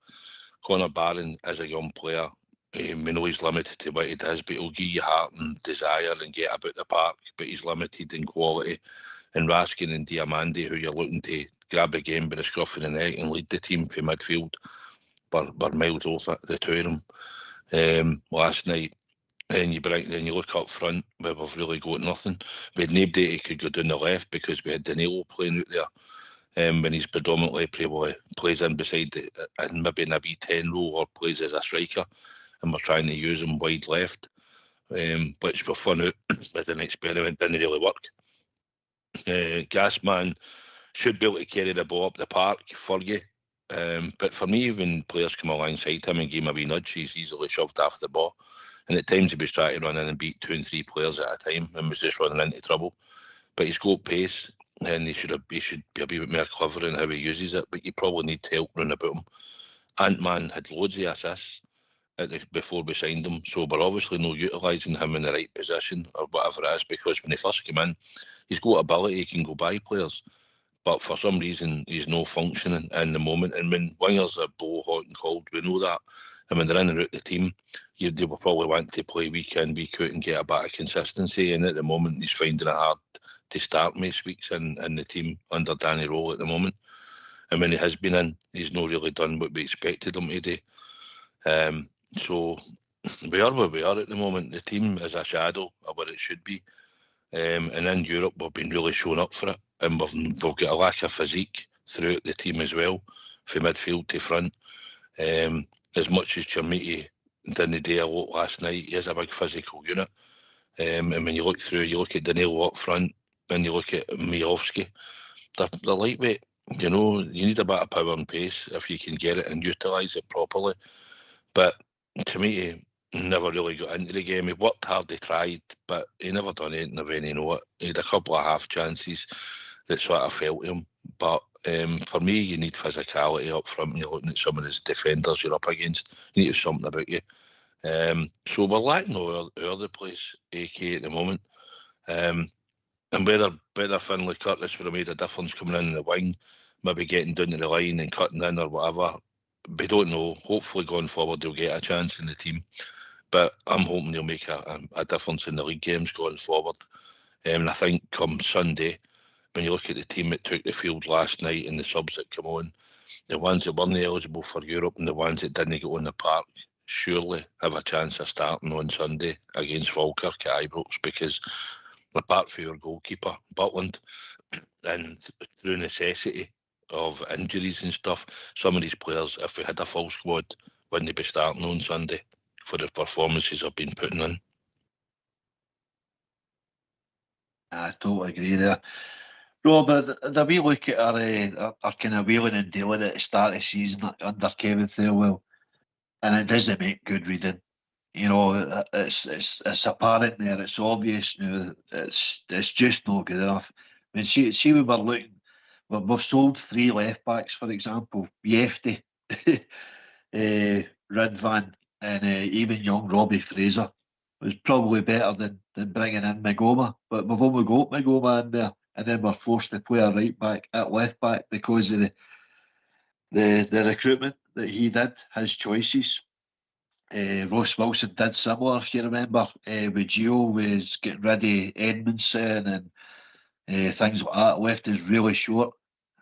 Connor Barron is a young player. We know he's limited to what he does, but he'll give you heart and desire and get about the park, but he's limited in quality. And Raskin and Diamandi, who you're looking to grab a game by the scruff of the neck and lead the team from midfield, were miles off it, the two of them. Last night, and you look up front, where we've really got nothing. We had nobody who could go down the left because we had Danilo playing out there. When he's predominantly probably plays in beside and maybe in a B10 role or plays as a striker, and we're trying to use him wide left, which we're fun out with an experiment, didn't really work. Gasman should be able to carry the ball up the park for you. But for me, when players come alongside him and give him a wee nudge, he's easily shoved off the ball. And at times he was trying to run in and beat 2 and 3 players at a time and was just running into trouble. But he's got pace, and he should be a wee bit more clever in how he uses it. But you probably need help round about him. Ant-Man had loads of assists before we signed him, so we're obviously not utilising him in the right position or whatever it is, because when he first came in, he's got ability, he can go by players. But for some reason, he's not functioning in the moment. And when wingers are blow hot and cold, we know that. And when they're in and out the team, they will probably want to play week in, week out and get a bit of consistency. And at the moment, he's finding it hard to start most weeks in the team under Danny Rowe at the moment. And when he has been in, he's not really done what we expected him to do. So we are where we are at the moment. The team is a shadow of what it should be. And in Europe, we've been really showing up for it. And we've got a lack of physique throughout the team as well, from midfield to front. As much as Chermiti didn't do a lot last night, he is a big physical unit. And when you look through, you look at Danilo up front, and you look at Mijovski, they're lightweight. You need a bit of power and pace if you can get it and utilise it properly. But Chermiti never really got into the game. He worked hard, he tried, but he never done anything of any note. He had a couple of half chances that sort of fell to him. But for me, you need physicality up front when you're looking at some of these defenders you're up against. You need to have something about you. So we're lacking all over the place, AK, at the moment. And whether Finlay Curtis would have made a difference coming in the wing, maybe getting down to the line and cutting in or whatever, we don't know. Hopefully going forward they'll get a chance in the team. But I'm hoping they'll make a difference in the league games going forward. And I think come Sunday, when you look at the team that took the field last night and the subs that come on, the ones that weren't eligible for Europe and the ones that didn't go in the park surely have a chance of starting on Sunday against Falkirk at Ibrox, because apart from your goalkeeper, Butland, and through necessity of injuries and stuff, some of these players, if we had a full squad, wouldn't be starting on Sunday for the performances I've been putting in. I totally agree there. Robert, the wee look at our kind of wheeling and dealing at the start of the season under Kevin Thirlwell, and it doesn't make good reading. It's apparent there. It's obvious now. It's just not good enough. I mean, see we were looking. We've sold 3 left backs, for example, Yefty, Ridvan, and even young Robbie Fraser. was probably better than bringing in Magoma. But we've only got Magoma in there, and then we're forced to play a right back at left back because of the recruitment that he did, his choices. Ross Wilson did similar, if you remember. With Gio was getting rid of Edmondson and things like that. Left is really short.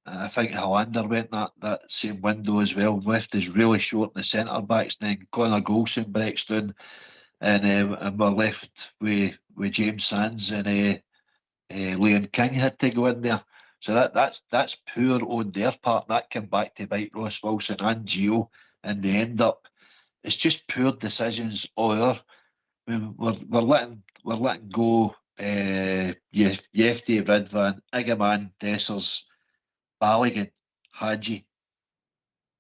I think Hollander went that same window as well. Left is really short in the centre backs. Then Connor Golson breaks down, and we're left with James Sands and Liam King had to go in there. So that's poor on their part. That came back to bite Ross Wilson and Gio, and they end up. It's just poor decisions all over. I mean, we're letting go. Yefty, Ridvan, Igaman, Dessers, Balogun, Hadji.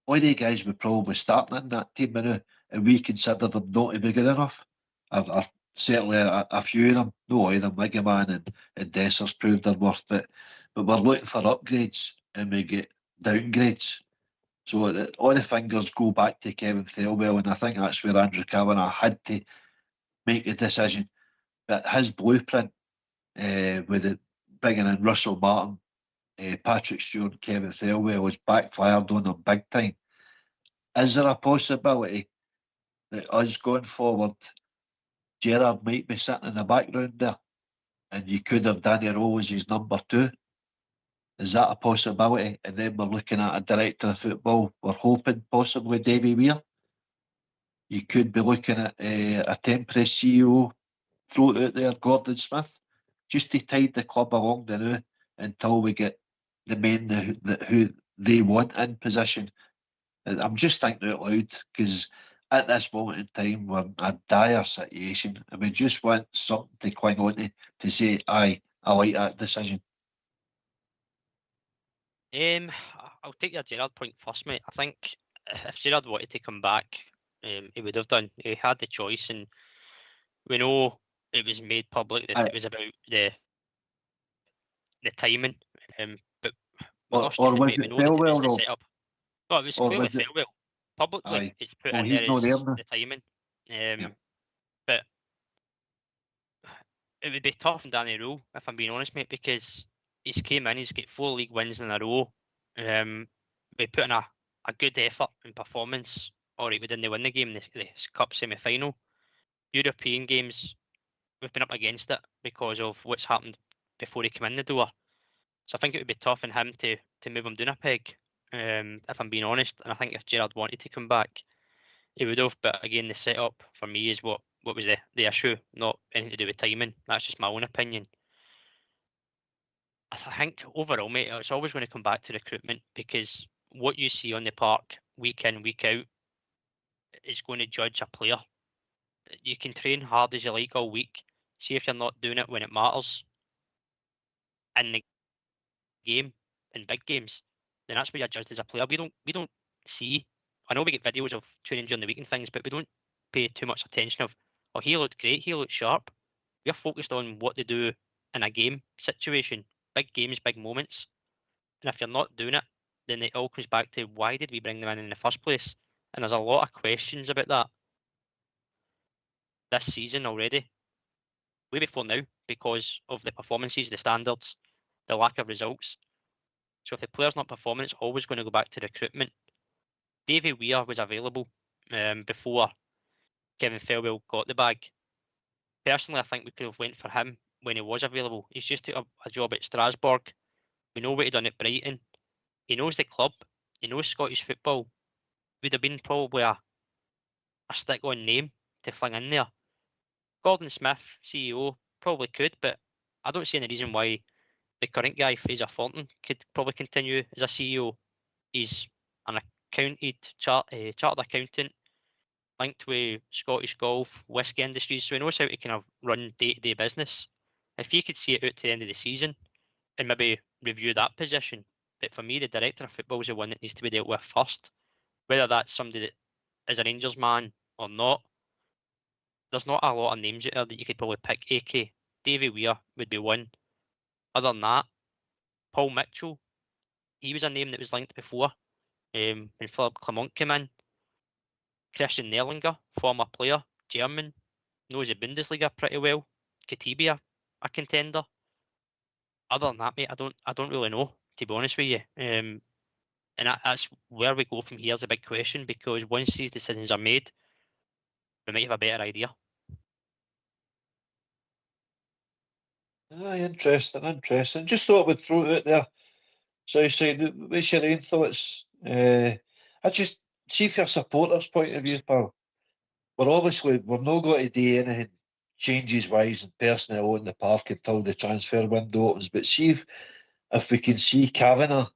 All the guys were probably starting in that team now, and we consider them not to be good enough. Or certainly a few of them, no all of them, Igaman and Dessers proved their worth, but we're looking for upgrades and we get downgrades. So all the fingers go back to Kevin Thelwell, and I think that's where Andrew Kavanagh had to make the decision. But his blueprint, with it bringing in Russell Martin, Patrick Stewart, Kevin Thelwell, has backfired on them big time. Is there a possibility that us going forward, Gerrard might be sitting in the background there, and you could have Danny Rowe as his number 2? Is that a possibility? And then we're looking at a director of football. We're hoping possibly Davy Weir. You could be looking at a temporary CEO, throw it out there, Gordon Smith, just to tide the club along the now until we get the men who they want in position. And I'm just thinking out loud because at this moment in time we're in a dire situation and we just want something to cling on to say, aye, I like that decision. I'll take your Gerrard point first, mate. I think if Gerrard wanted to come back, he would have done. He had the choice, and we know it was made public that it was about the timing. But we're not stupid, mate. We know that it was the setup. No, it was clearly Thelwell. Publicly, it's put in there as the timing. But it would be tough on Danny Rowe, if I'm being honest, mate, because he's came in, he's got 4 league wins in a row. We put in a good effort and performance. All right, we didn't win the game, the cup semi-final. European games, we've been up against it because of what's happened before he came in the door. So I think it would be tough on him to move him down a peg, if I'm being honest. And I think if Gerrard wanted to come back, he would have. But again, the setup for me is what was the issue, not anything to do with timing. That's just my own opinion. I think overall, mate, it's always going to come back to recruitment because what you see on the park week in, week out is going to judge a player. You can train hard as you like all week. See if you're not doing it when it matters in the game, in big games, then that's what you're judged as a player. We don't see. I know we get videos of training during the week and things, but we don't pay too much attention of, oh, he looked great, he looked sharp. We're focused on what they do in a game situation, big games, big moments. And if you're not doing it, then it all comes back to why did we bring them in the first place? And there's a lot of questions about that this season already, way before now, because of the performances, the standards, the lack of results. So if the player's not performing, it's always going to go back to recruitment. Davy Weir was available before Kevin Thelwell got the bag. Personally, I think we could have went for him when he was available. He's just took a job at Strasbourg. We know what he done at Brighton. He knows the club. He knows Scottish football. Would have been probably a stick-on name to fling in there. Gordon Smith, CEO, probably could, but I don't see any reason why the current guy, Fraser Thornton, could probably continue as a CEO. He's an chartered accountant linked with Scottish golf, whisky industries, so he knows how to kind of run day-to-day business. If he could see it out to the end of the season and maybe review that position, but for me, the director of football is the one that needs to be dealt with first. Whether that's somebody that is a Rangers man or not, there's not a lot of names out there that you could probably pick. AK, Davy Weir would be one. Other than that, Paul Mitchell, he was a name that was linked before when Philip Clement came in. Christian Nerlinger, former player, German, knows the Bundesliga pretty well. Could he be a contender? Other than that, mate, I don't really know, to be honest with you. And that's where we go from here is a big question, because once these decisions are made, we might have a better idea. Aye, interesting. Just thought we'd throw it out there. So you say, what's your own thoughts? I just see from a supporter's point of view, pal. We're not going to do anything changes wise and personnel in the park until the transfer window opens. But see if we can see Kavanagh.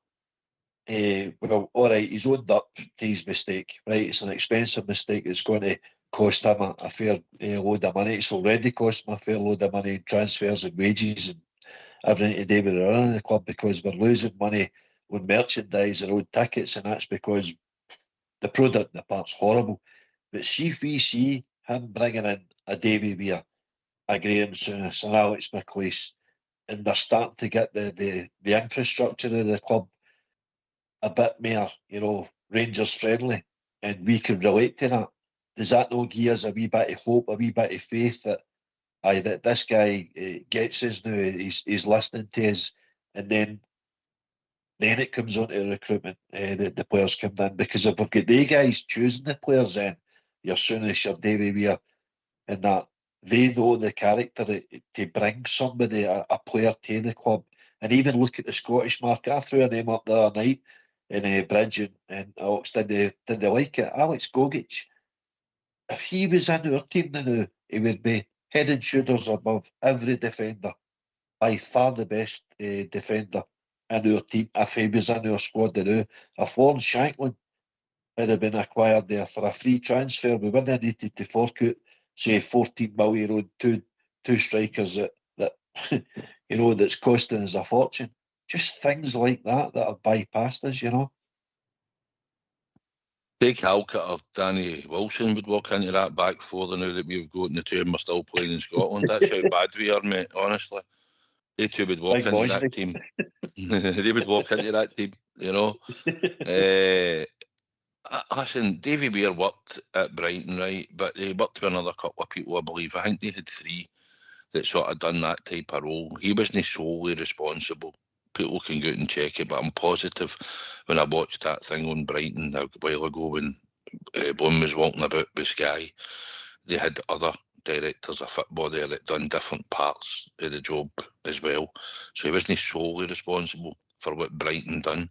Well, all right, he's owned up to his mistake, right? It's an expensive mistake. It's going to cost him a fair load of money. It's already cost him a fair load of money in transfers and wages and everything to do with running the club, because we're losing money on merchandise and old tickets, and that's because the product in the park's horrible. But see if we see him bringing in a Davy Weir, a Graham Souness, an Alex McLeish, and they're starting to get the infrastructure of the club a bit more, Rangers friendly, and we can relate to that. Does that not give us a wee bit of hope, a wee bit of faith that this guy gets us now, he's listening to us, and then it comes on to recruitment, the players come in, because if we've got the guys choosing the players, then your Souness, your Davy Weir, and that they know the character to bring somebody, a player to the club. And even look at the Scottish market. I threw a name up the other night in Bridge and Ox. Did they like it? Alex Gogic. If he was in our team now, he would be head and shoulders above every defender. By far the best defender in our team. If he was in our squad now, if Warren Shanklin had have been acquired there for a free transfer, we wouldn't have needed to fork out, say, 14 million on two strikers that that's costing us a fortune. Just things like that have bypassed us. Craig Halkett or Danny Wilson would walk into that back four now that we've got, and the two of them are still playing in Scotland. That's how bad we are, mate, honestly. They two would walk into that team. They would walk into that team, Listen, Davy Weir worked at Brighton, right? But he worked with another couple of people, I believe. I think they had three that sort of done that type of role. He wasn't solely responsible. People can go out and check it, but I'm positive when I watched that thing on Brighton a while ago when Bloom was walking about with Sky, they had other directors of football there that done different parts of the job as well. So he wasn't solely responsible for what Brighton done.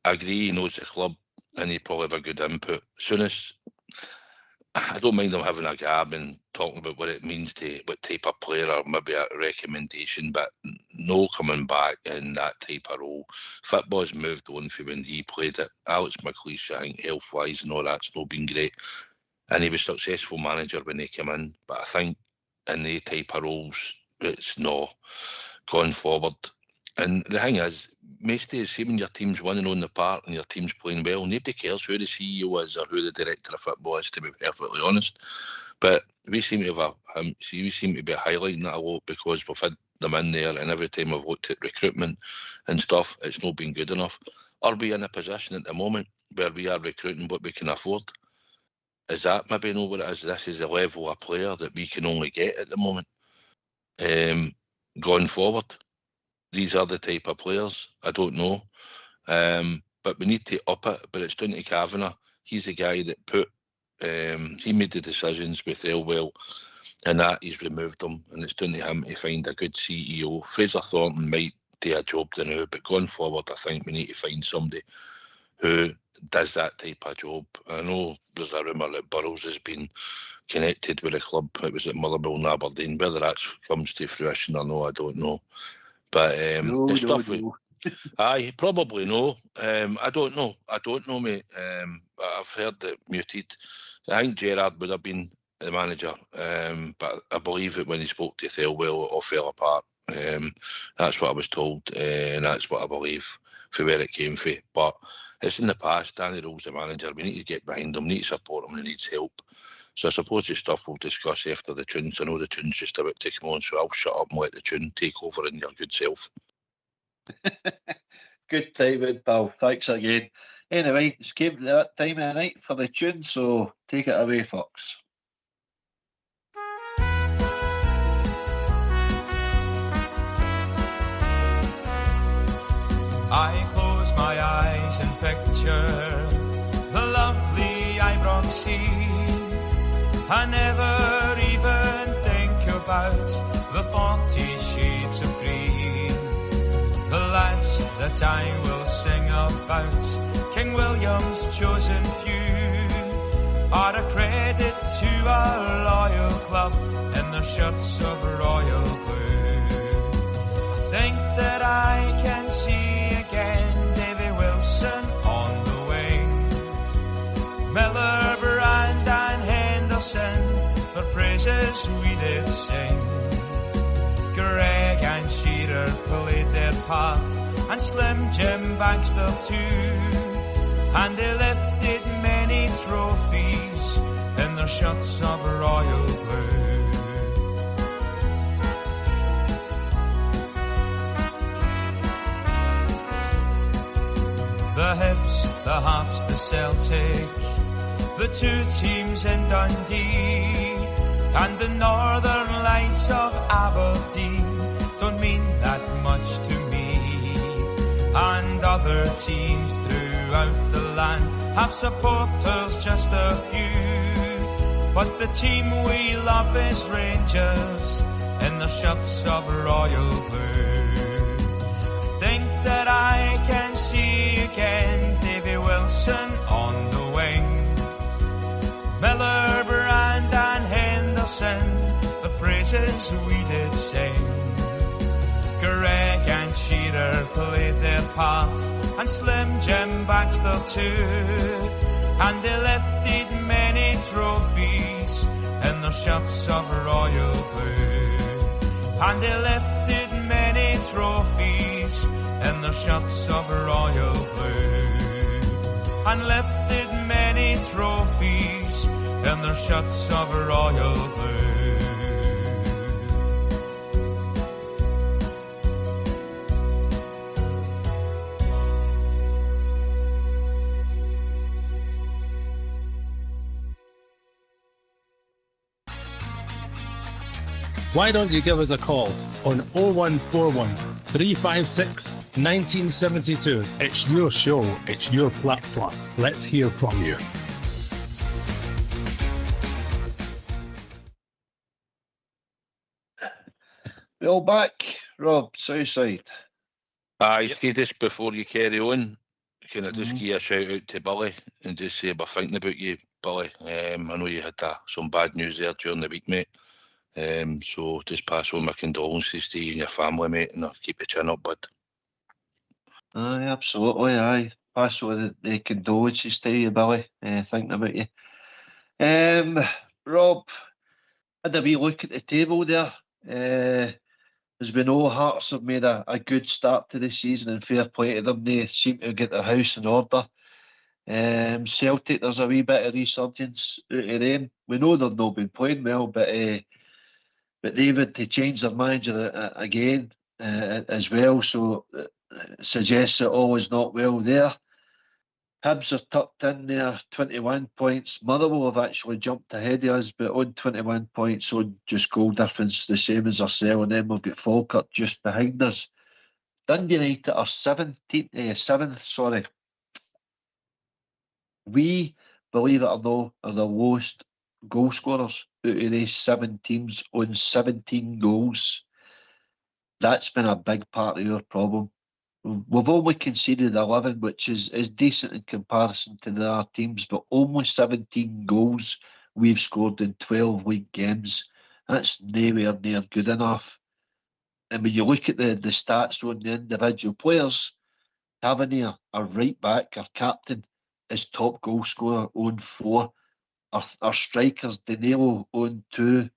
I agree, he knows the club and he probably have a good input. Souness, I don't mind them having a gab and talking about what it means to what type of player or maybe a recommendation, but no coming back in that type of role. Football's moved on from when he played it. Alex McLeish, I think health-wise and all that's not been great. And he was a successful manager when he came in, but I think in the type of roles, it's not gone forward. And the thing is, most of the see when your team's winning on the park and your team's playing well, nobody cares who the CEO is or who the director of football is, to be perfectly honest. But we seem to be highlighting that a lot because we've had them in there, and every time we've looked at recruitment and stuff, it's not been good enough. Are we in a position at the moment where we are recruiting what we can afford? Is that maybe not what it is? This is the level of player that we can only get at the moment. Going forward, these are the type of players. I don't know. But we need to up it. But it's down to Kavanagh. He's the guy that he made the decisions with Elwell, and that he's removed them. And it's down to him to find a good CEO. Fraser Thornton might do a job now, but going forward, I think we need to find somebody who does that type of job. I know there's a rumour that Burrows has been connected with a club. It was at Motherwell and Aberdeen. Whether that comes to fruition or no, I don't know. But aye, probably no. I don't know, mate. I've heard that muted. I think Gerrard would have been the manager, but I believe that when he spoke to Thelwell, it all fell apart. That's what I was told, and that's what I believe for where it came from. But it's in the past. Danny Rowe's the manager. We need to get behind him. We need to support him. He needs help. So I suppose the stuff we'll discuss after the tunes. I know the tune's just about to come on, so I'll shut up and let the tune take over in your good self. Good timing, pal. Thanks again. Anyway, it's came to that time of the night for the tune, so take it away, Fox. picture the lovely Ibron Sea. I never even think about the 40 shades of green. The lads that I will sing about, King William's chosen few, are a credit to our loyal club in their shirts of royal blue. I think that I can see again Davy Wilson on the wing, Miller, Brand and Henderson, for praises we did sing. Greg and Shearer played their part, and Slim Jim Baxter too, and they lifted many trophies in their shirts of royal blue. The Hibs, the Hearts, the Celtic, the two teams in Dundee, and the Northern Lights of Aberdeen don't mean that much to me. And other teams throughout the land have supporters, just a few, but the team we love is Rangers in their shirts of royal blue. I think that I can see again Davy Wilson on the wing, Miller, Brand and Henderson, the praises we did sing. Greg and Shearer played their part, and Slim Jim Baxter too, and they lifted many trophies in their shirts of royal blue. And they lifted many trophies in their shirts of royal blue, and lifted many trophies in their shirts of royal blue. Why don't you give us a call on 0141 356 1972? It's your show, it's your platform. Let's hear from you. We all back, Rob, Southside. Aye, just before you carry on, can I just give a shout out to Billy and just say we're thinking about you, Billy. I know you had some bad news there during the week, mate. So just pass on my condolences to you and your family, mate, and I'll keep the chin up, bud. Aye, absolutely, aye. Pass on the condolences to you, Billy, thinking about you. Rob, had a wee look at the table there. As we know, Hearts have made a good start to the season, and fair play to them. They seem to get their house in order. Celtic, there's a wee bit of resurgence out of them. We know they've not been playing well, but they've had to change their manager again as well, so it suggests that all is not well there. Hibs are tucked in there, 21 points. Motherwell have actually jumped ahead of us, but on 21 points, on just goal difference, the same as ourselves, and then we've got Falkirk just behind us. Dundee United are seventh. We, believe it or not, are the lowest goal scorers out of these 7 teams on 17 goals. That's been a big part of your problem. We've only conceded 11, which is decent in comparison to the other teams, but only 17 goals we've scored in 12 league games. That's nowhere near good enough. And when you look at the stats on the individual players, Tavernier, our right back, our captain, is top goal scorer on 4. Our strikers, Danilo on 2,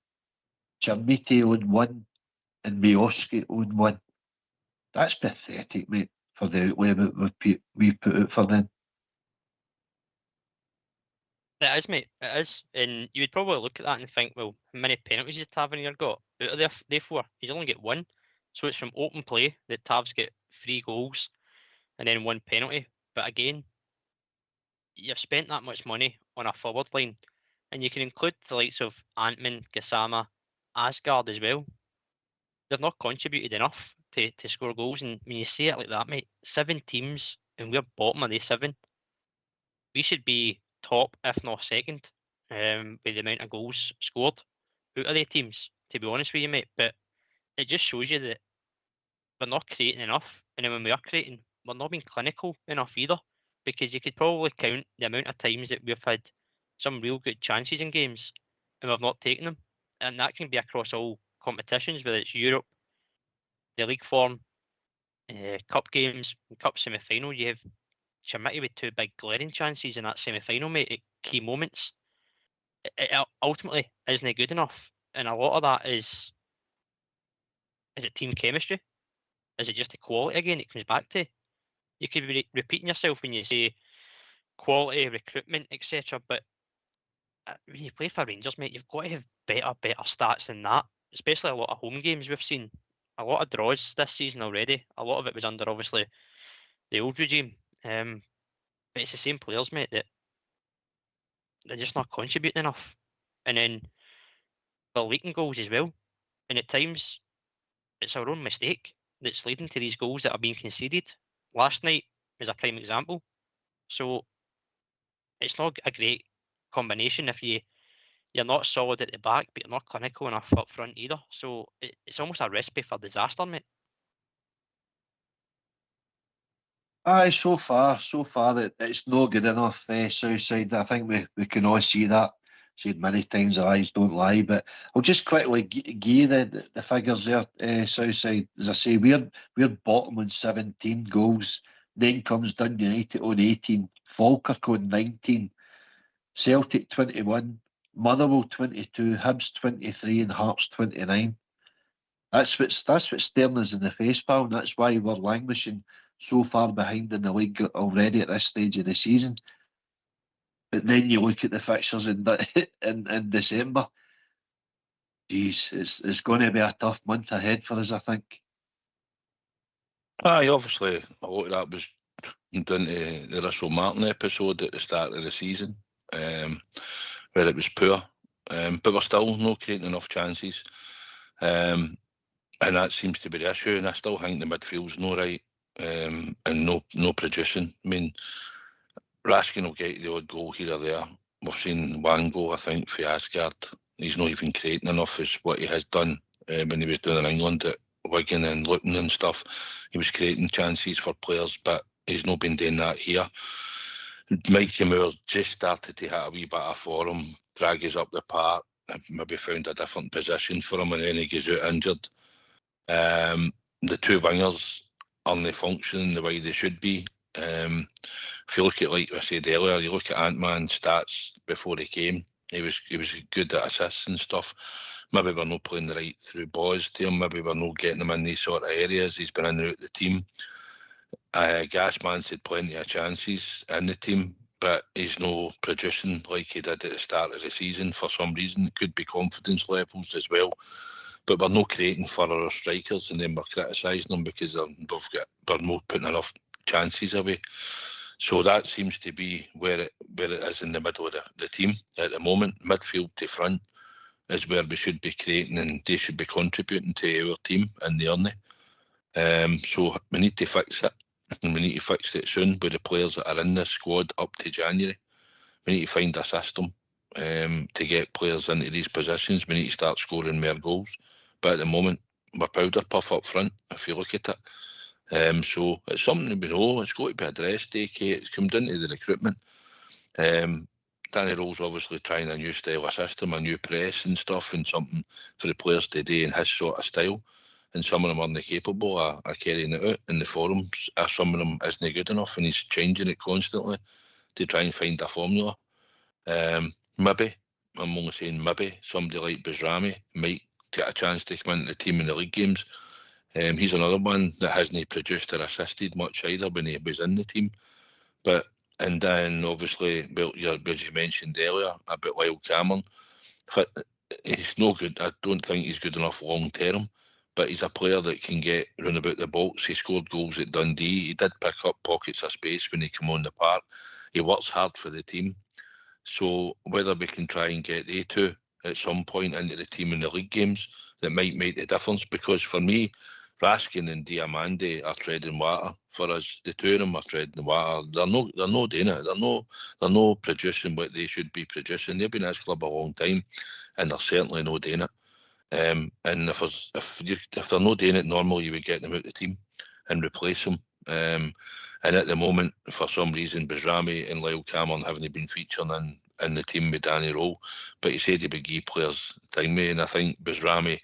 Chermiti on 1, and Miovski on 1. That's pathetic, mate, for the outlay we've put out for them. It is, mate. It is. And you would probably look at that and think, well, how many penalties has Tavernier got? Out of the 4, he's only got 1. So it's from open play that Tav's got 3 goals and then 1 penalty. But again, you've spent that much money on a forward line, and you can include the likes of Antman, Gassama, Asgard as well. They've not contributed enough to score goals, and when you say it like that, mate, 7 teams and we're bottom of the 7. We should be top, if not second, with the amount of goals scored out of the teams, to be honest with you, mate. But it just shows you that we're not creating enough. And then when we are creating, we're not being clinical enough either. Because you could probably count the amount of times that we've had some real good chances in games and we've not taken them. And that can be across all competitions, whether it's Europe, the league form, cup games, cup semi-final. You have Chimity with 2 big glaring chances in that semi-final, mate, at key moments. It ultimately isn't good enough. And a lot of that is it team chemistry? Is it just the quality again it comes back to? You could be repeating yourself when you say quality, recruitment, etc. But when you play for Rangers, mate, you've got to have better stats than that. Especially a lot of home games we've seen. A lot of draws this season already. A lot of it was under, obviously, the old regime. But it's the same players, mate, that they're just not contributing enough. And then we're leaking goals as well. And at times, it's our own mistake that's leading to these goals that are being conceded. Last night is a prime example. So it's not a great combination if you're not solid at the back, but you're not clinical enough up front either. So it's almost a recipe for disaster, mate. Aye, so far it's not good enough. Southside, I think we can all see that. Said many times, our eyes don't lie. But I'll just quickly give you the figures there. Southside, as I say, we're bottom on 17 goals. Then comes Dundee United on 18, Falkirk on 19, Celtic 21, Motherwell 22, Hibs 23, and Hearts 29. That's what's staring us in the face, pal, and that's why we're languishing so far behind in the league already at this stage of the season. But then you look at the fixtures in December. Geez, it's going to be a tough month ahead for us, I think. Aye, obviously, a lot of that was down to the Russell Martin episode at the start of the season, where it was poor. But we're still not creating enough chances. And that seems to be the issue. And I still think the midfield's no right, and no producing. I mean, Raskin will get the odd goal here or there. We've seen one goal, I think, for Asgard. He's not even creating enough as what he has done when he was doing in England at Wigan and Luton and stuff. He was creating chances for players, but he's not been doing that here. Mikey Moore just started to hit a wee bit of form, drag us up the park, maybe found a different position for him, and then he goes out injured. The 2 wingers aren't functioning the way they should be. If you look at, like I said earlier, you look at Ant-Man's stats before he came, he was good at assists and stuff. Maybe we're not playing the right through balls to him, maybe we're not getting him in these sort of areas. He's been in and out the team. Gasman's had plenty of chances in the team, but he's no producing like he did at the start of the season for some reason. It could be confidence levels as well. But we're not creating for our strikers, and then we're criticising them because they're not putting enough chances away. So that seems to be where it is in the middle of the team at the moment. Midfield to front is where we should be creating, and they should be contributing to our team, and they aren't. So we need to fix it, and we need to fix it soon with the players that are in this squad up to January. We need to find a system to get players into these positions. We need to start scoring more goals. But at the moment, we're powder puff up front, if you look at it. So it's something that we know. It's got to be addressed, AK. It's come down to the recruitment. Danny Rowe's obviously trying a new style of system, a new press and stuff, and something for the players today in his sort of style. And some of them aren't capable of carrying it out in the forums. Some of them isn't good enough, and he's changing it constantly to try and find a formula. Maybe, I'm only saying maybe, somebody like Bajrami might get a chance to come into the team in the league games. He's another one that hasn't produced or assisted much either when he was in the team. And then obviously, as you mentioned earlier about Lyle Cameron, he's no good. I don't think he's good enough long term, but he's a player that can get round about the box. He scored goals at Dundee. He did pick up pockets of space when he came on the park. He works hard for the team. So whether we can try and get they two at some point into the team in the league games, that might make the difference. Because for me, Raskin and Diamande are treading water for us. The two of them are treading water. They're not doing it. They're not producing what they should be producing. They've been at this club a long time, and they're certainly not doing it. And if they're not doing it, normally you would get them out the team and replace them. And at the moment, for some reason, Bezrami and Lyle Cameron haven't been featuring in the team with Danny Rowe. But he said he would give players time, and I think Bezrami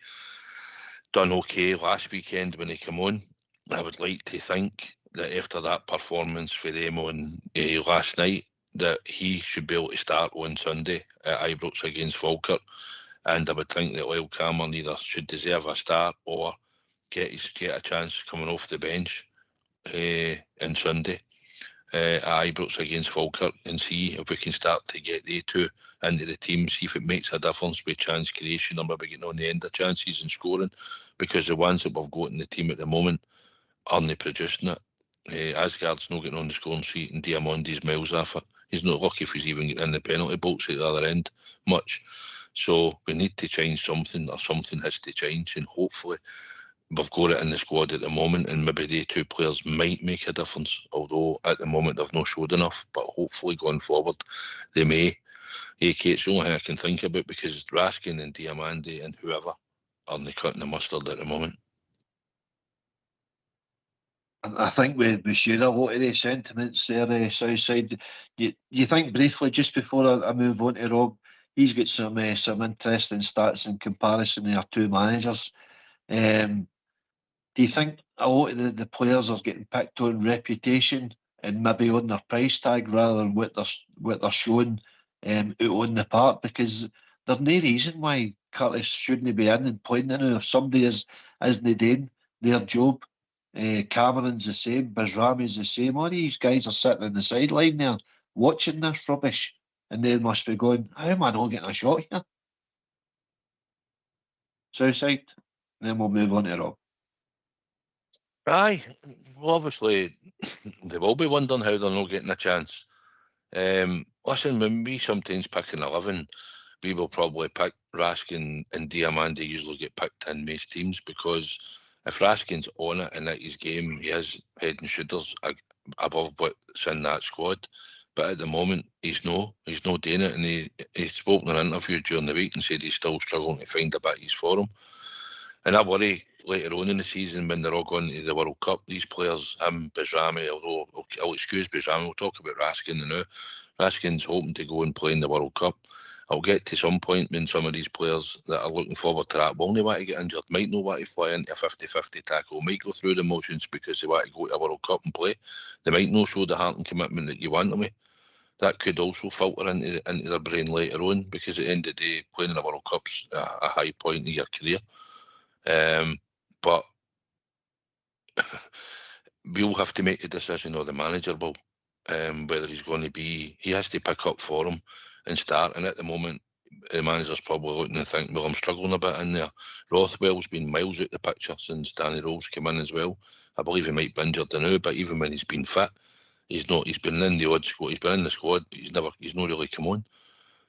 done okay last weekend when he came on. I would like to think that after that performance for them on last night, that he should be able to start on Sunday at Ibrox against Falkirk. And I would think that Lyle Cameron either should deserve a start or get a chance coming off the bench on Sunday at Ibrox against Falkirk, and see if we can start to get they two into the team, see if it makes a difference with chance creation or maybe getting on the end of chances and scoring, because the ones that we've got in the team at the moment aren't producing it. Asgard's not getting on the scoring sheet, and Diamonde's miles off it. He's not lucky if he's even getting in the penalty box at the other end much. So we need to change something, or something has to change, and hopefully we've got it in the squad at the moment, and maybe the two players might make a difference, although at the moment they've not showed enough, but hopefully going forward they may. It's the only thing I can think about, because Raskin and Diamande and whoever are cutting the mustard at the moment. I think we share a lot of the sentiments there, Southside. You think briefly, just before I move on to Rob, he's got some interesting stats in comparison to our two managers. Do you think a lot of the players are getting picked on reputation and maybe on their price tag rather than what they're showing out on the park? Because there's no reason why Curtis shouldn't be in and playing now. If somebody isn't doing their job, Cameron's the same, Bezrami's the same. All these guys are sitting on the sideline there watching this rubbish, and they must be going, how am I not getting a shot here? Southside, then we'll move on to Rob. Aye, well, obviously they will be wondering how they're not getting a chance. Listen, when we sometimes pick an 11, we will probably pick Raskin and Diamande usually get picked in most teams, because if Raskin's on it and at his game, he is head and shoulders above what's in that squad. But at the moment, he's not doing it, and he spoke in an interview during the week and said he's still struggling to find a bit ease for him. And I worry later on in the season when they're all going to the World Cup, these players, Bezrami, although I'll excuse Bezrami, we'll talk about Raskin now. Raskin's hoping to go and play in the World Cup. I'll get to some point when some of these players that are looking forward to that will not want to get injured, might not want to fly into a 50-50 tackle, might go through the motions because they want to go to a World Cup and play. They might not show the heart and commitment that you want them to. That could also filter into their brain later on, because at the end of the day, playing in the World Cup's a high point in your career. But we'll have to make the decision, or the manager will, whether he's going to be, he has to pick up for him and start. And at the moment, the manager's probably looking and think, well, I'm struggling a bit in there. Rothwell's been miles out the picture since Danny Rowe's come in as well. I believe he might be injured now, but even when he's been fit, he's not. He's been in the odd squad. He's been in the squad, but he's not really come on.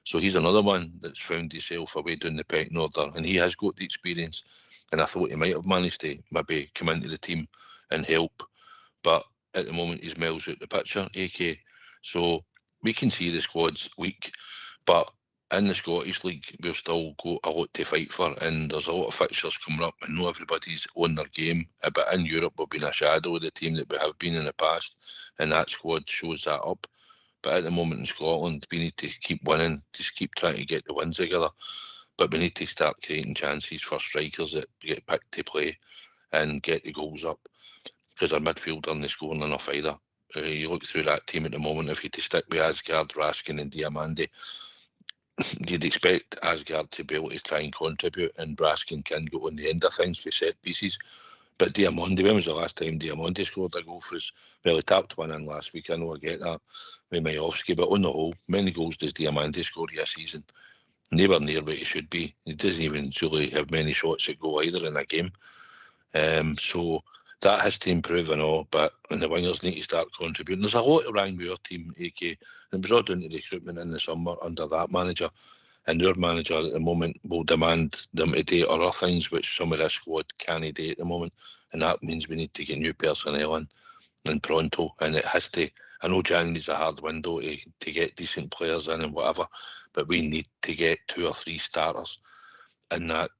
So he's another one that's found himself away down the pecking order, and he has got the experience. And I thought he might have managed to maybe come into the team and help, but at the moment he's miles out the picture, AK. So we can see the squad's weak, but in the Scottish League we've still got a lot to fight for, and there's a lot of fixtures coming up, and not everybody's on their game. But in Europe we've been a shadow of the team that we have been in the past, and that squad shows that up. But at the moment in Scotland, we need to keep winning, just keep trying to get the wins together. But we need to start creating chances for strikers that get picked to play and get the goals up, because our midfield aren't scoring enough either. You look through that team at the moment, if you to stick with Asgard, Raskin and Diamande, you'd expect Asgard to be able to try and contribute, and Raskin can go on the end of things for set pieces. But Diamande, when was the last time Diamande scored a goal for us? Well, he tapped one in last week, I know, I get that, with Majowski, but on the whole, many goals does Diamande score this season? Nowhere near where he should be. He doesn't even really have many shots at goal either in a game. So that has to improve and all, but and the wingers need to start contributing. There's a lot around with our team, AK, and it was all down to the recruitment in the summer under that manager. And our manager at the moment will demand them to do other things which some of this squad can't do at the moment. and that means we need to get new personnel in and pronto, and it has to. I know January's a hard window to get decent players in and whatever, but we need to get 2 or 3 starters in that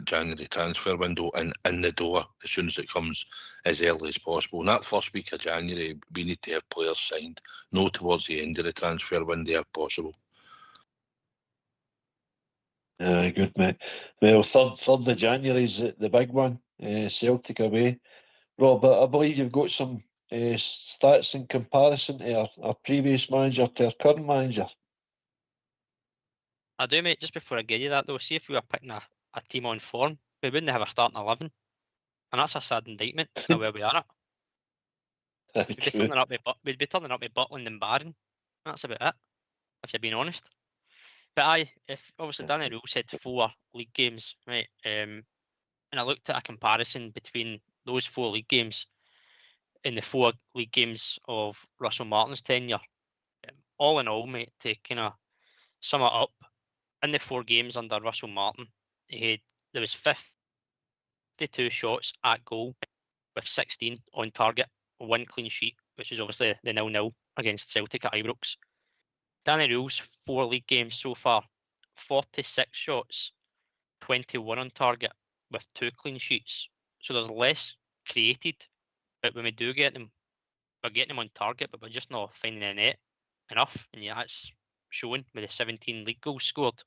January transfer window and in the door as soon as it comes, as early as possible. In that first week of January, we need to have players signed, no towards the end of the transfer window if possible. Good, mate. Well, 3rd of January is the big one, Celtic away. Rob, I believe you've got some stats in comparison to our previous manager to our current manager. I do, mate. Just before I give you that, though, see if we were picking a team on form, we wouldn't have a starting 11. And that's a sad indictment of where we are at. We'd be turning up with Butland and Barron. That's about it, if you're being honest. But if obviously Danny Rule said 4 league games, right? And I looked at a comparison between those 4 league games and the 4 league games of Russell Martin's tenure. All in all, mate, to kind of sum it up, in the 4 games under Russell Martin, there was 52 shots at goal with 16 on target, 1 clean sheet, which is obviously the 0-0 against Celtic at Ibrox. Danny Rule's 4 league games so far, 46 shots, 21 on target with 2 clean sheets. So there's less created, but when we do get them, we're getting them on target, but we're just not finding the net enough. And yeah, that's showing with the 17 league goals scored.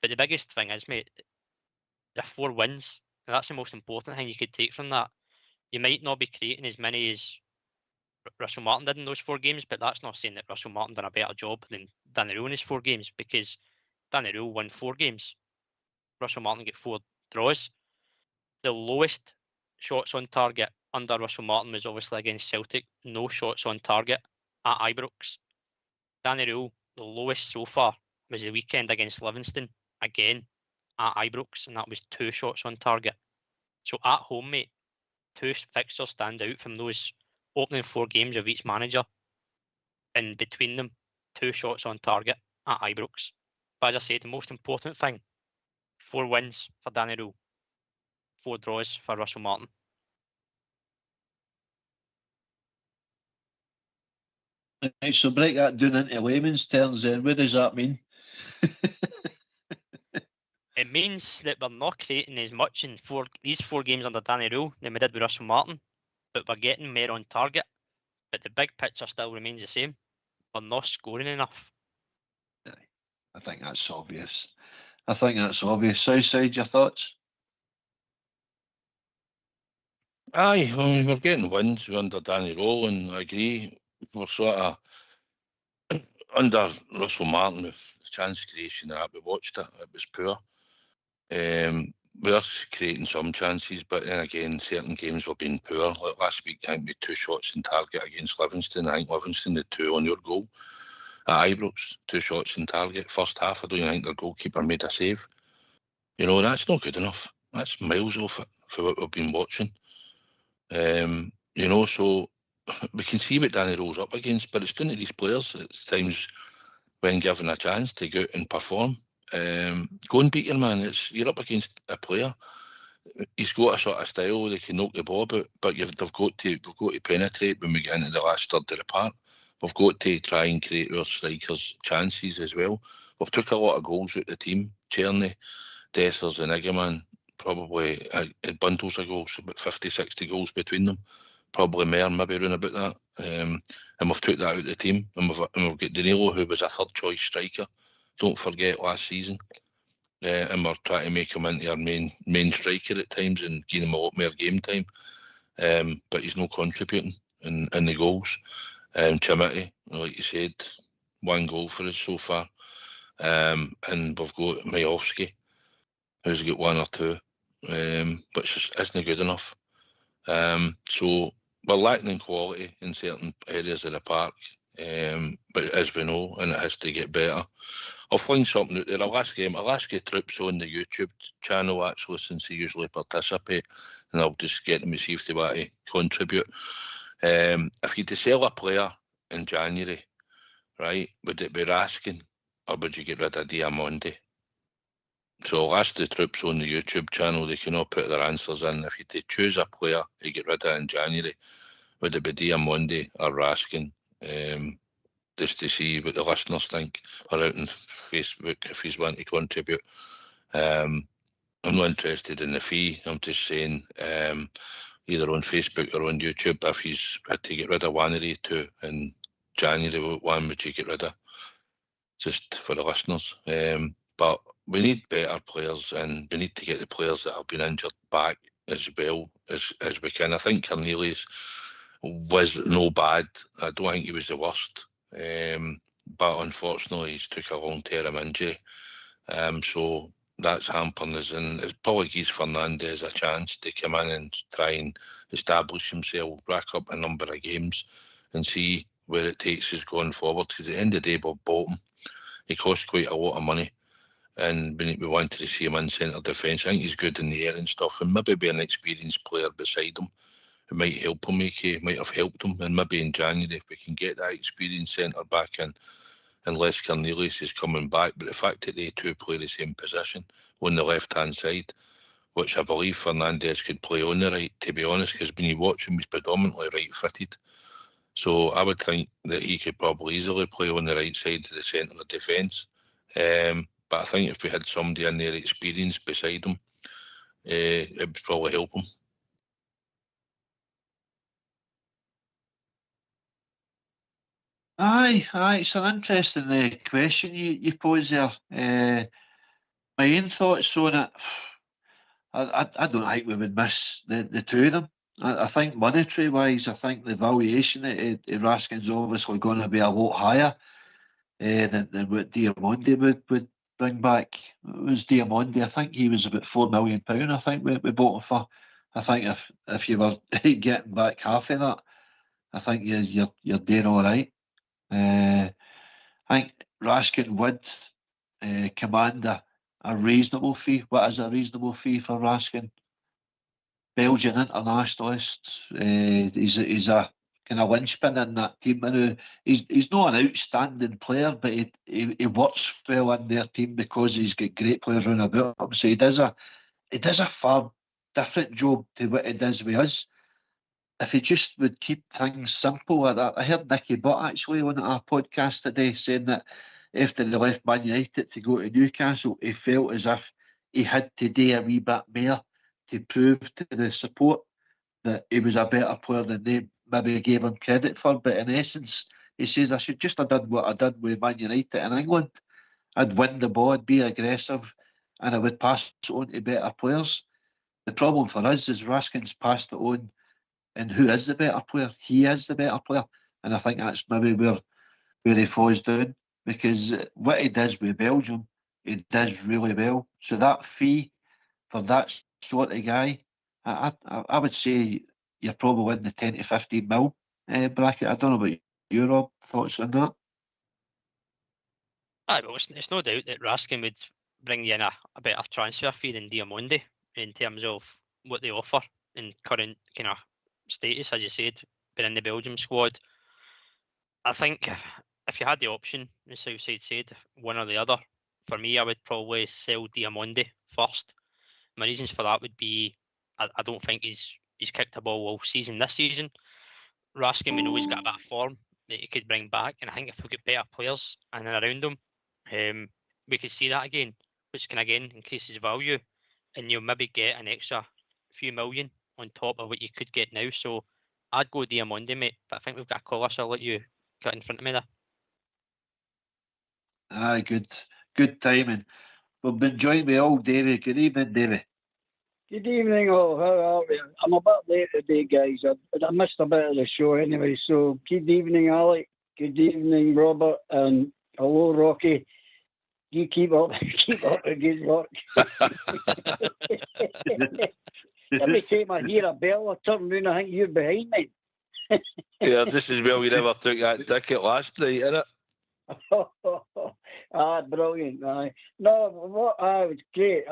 But the biggest thing is, mate, the 4 wins. And that's the most important thing you could take from that. You might not be creating as many as Russell Martin did in those 4 games, but that's not saying that Russell Martin done a better job than Danny Rule in his 4 games, because Danny Rule won 4 games. Russell Martin got 4 draws. The lowest shots on target under Russell Martin was obviously against Celtic. No shots on target at Ibrox. Danny Rule, the lowest so far was the weekend against Livingston, again at Ibrox, and that was 2 shots on target. So at home, mate, 2 fixtures stand out from those opening 4 games of each manager, and between them, 2 shots on target at Ibrox. But as I said, the most important thing, 4 wins for Danny Rule, 4 draws for Russell Martin. Right, so break that down into layman's terms then. What does that mean? It means that we're not creating as much in these 4 games under Danny Rule than we did with Russell Martin, but we're getting more on target. But the big picture still remains the same. We're not scoring enough. I think that's obvious. Southside, your thoughts? Aye, well, we're getting wins under Danny Rule, and I agree. We're sort of under Russell Martin with chance creation and that. We watched it; it was poor. We're creating some chances, but then again, certain games were being poor. Like last week, I think we had 2 shots in target against Livingston. I think Livingston had 2 on your goal. At Ibrox, 2 shots in target. First half, I don't even think their goalkeeper made a save. You know, that's not good enough. That's miles off it for what we've been watching. You know, so we can see what Danny Rule's up against, but it's down to these players at times when given a chance to go out and perform. Go and beat your man. You're up against a player. He's got a sort of style where they can knock the ball about, but they've got to penetrate when we get into the last third of the park. We've got to try and create our strikers' chances as well. We've took a lot of goals out of the team. Czerny, Dessers and Iggerman probably had bundles of goals, about 50, 60 goals between them. Probably more, maybe around about that. And we've took that out of the team. And we've got Danilo, who was a third choice striker, don't forget, last season. And we're trying to make him into our main striker at times and give him a lot more game time. But he's not contributing in the goals. Chimity, like you said, 1 goal for us so far. And we've got Majowski, who's got 1 or 2, but just isn't good enough. So we're lacking in quality in certain areas of the park, but as we know, and it has to get better. I'll fling something out there. I'll ask Troops on the YouTube channel, actually, since they usually participate, and I'll just get them to see if they want to contribute. If you'd to sell a player in January, right, would it be Raskin, or would you get rid of Diamondi? So I'll ask the troops on the YouTube channel, they can all put their answers in. If you to choose a player to get rid of in January, would it be Diamondi or Raskin? Just to see what the listeners think, or out on Facebook if he's wanting to contribute. I'm not interested in the fee. I'm just saying either on Facebook or on YouTube, if he's had to get rid of one of the two in January, what one would you get rid of? Just for the listeners. But we need better players, and we need to get the players that have been injured back as well as we can. I think Cornelius was no bad. I don't think he was the worst. But unfortunately he's took a long-term injury. So that's hampering us, and it probably gives Fernandez a chance to come in and try and establish himself, rack up a number of games and see where it takes us going forward, because at the end of the day we've bought him. He costs quite a lot of money, and we wanted to see him in centre defence. I think he's good in the air and stuff, and maybe be an experienced player beside him who might help him, might have helped him, and maybe in January if we can get that experienced centre back in, unless Cornelius is coming back. But the fact that they two play the same position on the left-hand side, which I believe Fernandez could play on the right, to be honest, because when you watch him, he's predominantly right-footed. So I would think that he could probably easily play on the right side of the centre of defence. But I think if we had somebody in there experienced beside him, it would probably help him. Aye, it's an interesting question you pose there. My own thoughts on it, I don't think we would miss the two of them. I think monetary-wise, I think the valuation of Raskin's obviously going to be a lot higher than what Diamondi would bring back. It was Diamondi, I think he was about £4 million, I think we bought him for. I think if you were getting back half of that, I think you're doing all right. I think Raskin would command a reasonable fee. What is a reasonable fee for Raskin? Belgian internationalist. He's a kind of linchpin in that team. And he's not an outstanding player, but he works well in their team because he's got great players around about him. So he does a far different job to what he does with us. If he just would keep things simple like that. I heard Nicky Butt actually on our podcast today saying that after they left Man United to go to Newcastle, he felt as if he had to do a wee bit more to prove to the support that he was a better player than they maybe gave him credit for. But in essence, he says, I should just have done what I did with Man United in England. I'd win the ball, I'd be aggressive, and I would pass it on to better players. The problem for us is Raskin's passed it on, and who is the better player? He is the better player. And I think that's maybe where he falls down, because what he does with Belgium, he does really well. So that fee for that sort of guy, I would say you're probably in the 10 to 15 mil bracket. I don't know about you, Rob, thoughts on that? Aye, but it's no doubt that Raskin would bring you in a better transfer fee than Diamondi in terms of what they offer in current kind of status, as you said, being in the Belgium squad. I think if you had the option, as Southside said, one or the other, for me, I would probably sell Diamondi first. My reasons for that would be I don't think he's kicked a ball all season this season. Raskin, we know he's got a bit of form that he could bring back, and I think if we get better players in and around him, we could see that again, which can again increase his value, and you'll maybe get an extra few million on top of what you could get now. So I'd go Diamondi, mate, but I think we've got a caller, so I'll let you get in front of me there. Aye, good timing. We've been joined by all Davy. Good evening, Davy. Good evening, all. How are we? I'm a bit late today, guys. I missed a bit of the show anyway. So, good evening, Alec. Good evening, Robert. And hello, Rocky. You keep up the good work. Every time I hear a bell, I turn around, I think you're behind me. Yeah, this is where we never took that ticket last night, innit? Brilliant. No, what was great.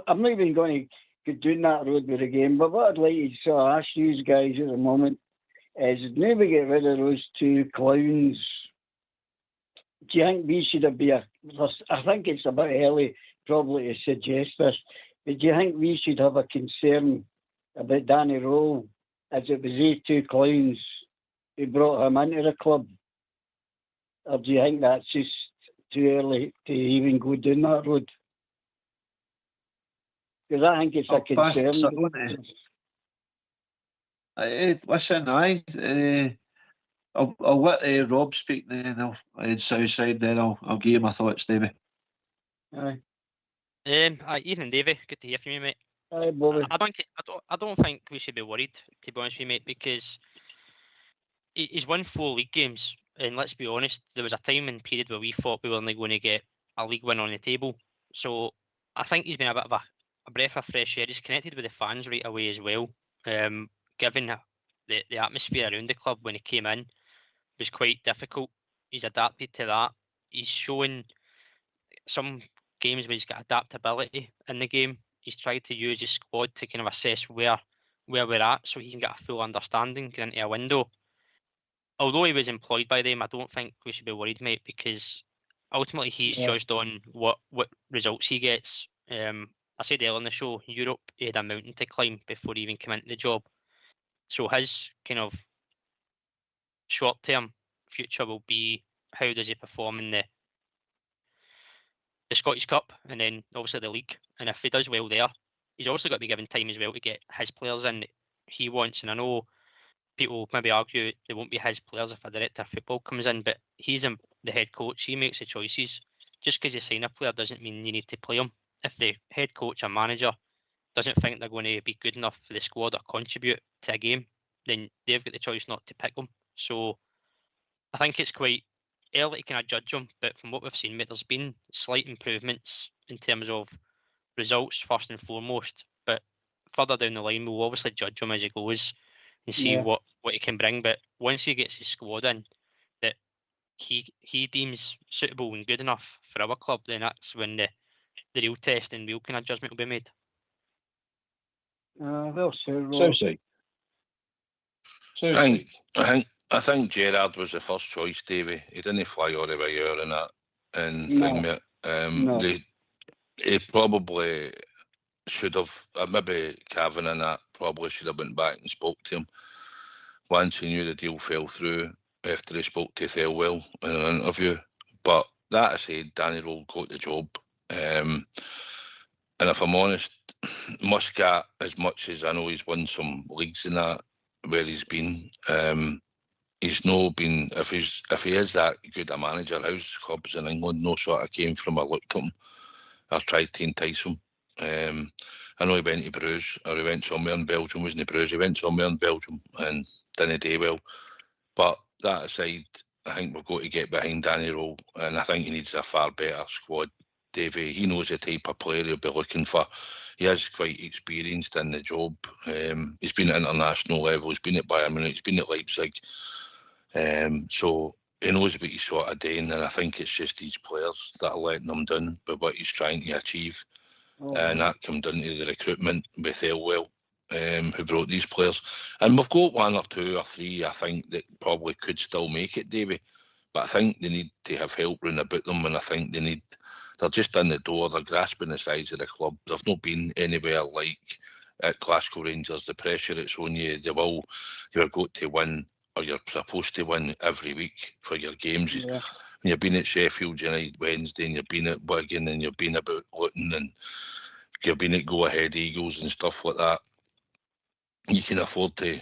I'm not even going to go down that road with the game, but what I'd like to ask you guys at the moment is, now we get rid of those two clowns, do you think we should be a I think it's a bit early probably to suggest this, but do you think we should have a concern about Danny Rowe as it was these two clowns who brought him into the club? Or do you think that's just too early to even go down that road? Because I think it's a concern. Listen, I'll let Rob speak then. In Southside, then I'll give you my thoughts, Davey. Aye. Evening, Davey. Good to hear from you, mate. Aye, Bobby. I don't think we should be worried, to be honest with you, mate, because he's won 4 league games, and let's be honest, there was a time and period where we thought we were only going to get a league win on the table. So I think he's been a bit of a breath of fresh air. He's connected with the fans right away as well. Given the atmosphere around the club when he came in was quite difficult. He's adapted to that. He's shown some games where he's got adaptability in the game. He's tried to use his squad to kind of assess where we're at so he can get a full understanding going into a window. Although he was employed by them, I don't think we should be worried, mate, because ultimately he's judged on what results he gets. I said earlier in the show, Europe, he had a mountain to climb before he even came into the job. So his kind of short-term future will be how does he perform in the Scottish Cup and then obviously the league. And if he does well there, he's also got to be given time as well to get his players in that he wants. And I know people maybe argue they won't be his players if a director of football comes in, but he's the head coach. He makes the choices. Just because you sign a player doesn't mean you need to play him. If the head coach or manager doesn't think they're going to be good enough for the squad or contribute to a game, then they've got the choice not to pick them. So I think it's quite early to kind of judge them, but from what we've seen, mate, there's been slight improvements in terms of results first and foremost, but further down the line we'll obviously judge him as he goes and see what he can bring. But once he gets his squad in that he deems suitable and good enough for our club, then that's when the real test and real kind of judgment will be made. Well said, Southside. I think Gerrard was the first choice, Davey. He didn't fly all the way out and that and he probably should have, maybe Cavan and that probably should have went back and spoke to him once he knew the deal fell through after he spoke to Thelwell in an interview. But that aside, Danny Rowe got the job. And if I'm honest, Muscat, as much as I know he's won some leagues in that where he's been, he's no been, if he is that good a manager, how's clubs in England no sort of came from or looked at him or tried to entice him. I know he went to Bruges, or he went somewhere in Belgium, wasn't he, Bruges? He went somewhere in Belgium and didn't do well. But that aside, I think we've got to get behind Danny Rowe, and I think he needs a far better squad. Davey, he knows the type of player he'll be looking for. He is quite experienced in the job. He's been at international level, he's been at Bayern Munich, he's been at Leipzig. So he knows what he's sort of doing, and I think it's just these players that are letting him down with what he's trying to achieve. And that come down to the recruitment with Thelwell, who brought these players. And we've got 1 or 2 or 3, I think, that probably could still make it, Davey. But I think they need to have help round about them, and I think they're just in the door, they're grasping the size of the club. They've not been anywhere like at Glasgow Rangers, the pressure it's on you. You've got to win, or you're supposed to win every week for your games. When you've been at Sheffield United Wednesday, and you've been at Wigan, and you've been about Luton, and you've been at Go Ahead Eagles and stuff like that, you can afford to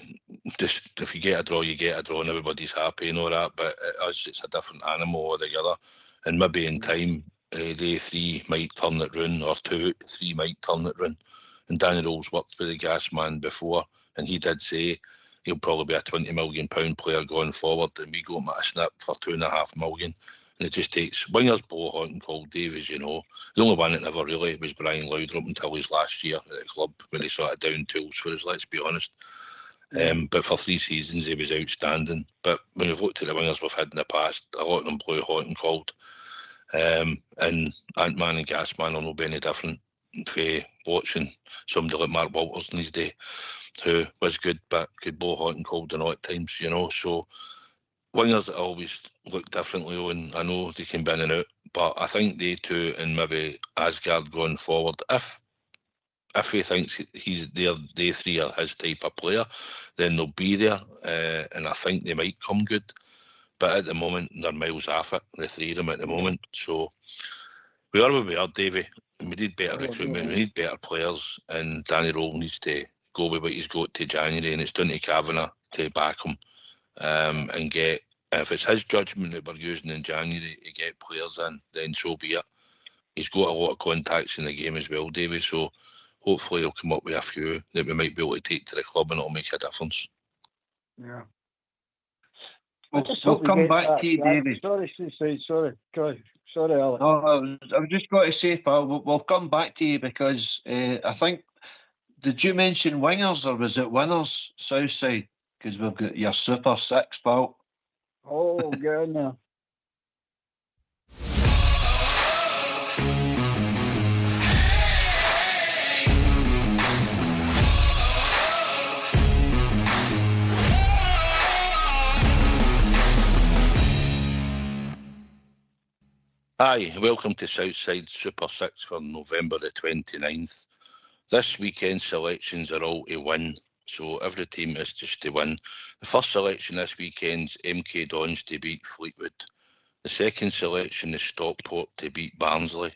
just, if you get a draw, you get a draw, and everybody's happy and all that. But it's a different animal altogether. And maybe in time, they 3 might turn it round, or 2, 3 might turn it round. And Danny Rowe's worked for the gas man before, and he did say he'll probably be a £20 million player going forward, and we got him at a snip for £2.5 million. And it just takes wingers blow hot and cold, Dave, as you know. The only one that never really was Brian Laudrup until his last year at the club, when he sort of down tools for us, let's be honest. But for 3 seasons he was outstanding. But when we've looked at the wingers we've had in the past, a lot of them blew hot and cold. And Ant-Man and Gasman will not be any different for watching somebody like Mark Walters in his day, who was good but could blow hot and cold and all at times, you know. So wingers always look differently on. I know they can be in and out, but I think they two and maybe Asgard going forward, if he thinks they three are his type of player, then they'll be there, and I think they might come good. But at the moment, they're miles off it, the three of them at the moment. So we are where we are, Davy. We need better recruitment, we need better players, and Danny Rowe needs to go with what he's got to January, and it's down to Kavanagh to back him and get, if it's his judgment that we're using in January to get players in, then so be it. He's got a lot of contacts in the game as well, Davy, so hopefully he'll come up with a few that we might be able to take to the club and it'll make a difference. Yeah. We'll come back to you, Davy. Sorry, Alex. No, I've just got to say, pal, we'll come back to you because I think, did you mention wingers or was it winners, Southside? Because we've got your Super Six, pal. Oh, good now. Hi, welcome to Southside Super 6 for November the 29th. This weekend's selections are all to win, so every team is just to win. The first selection this weekend's MK Dons to beat Fleetwood. The second selection is Stockport to beat Barnsley.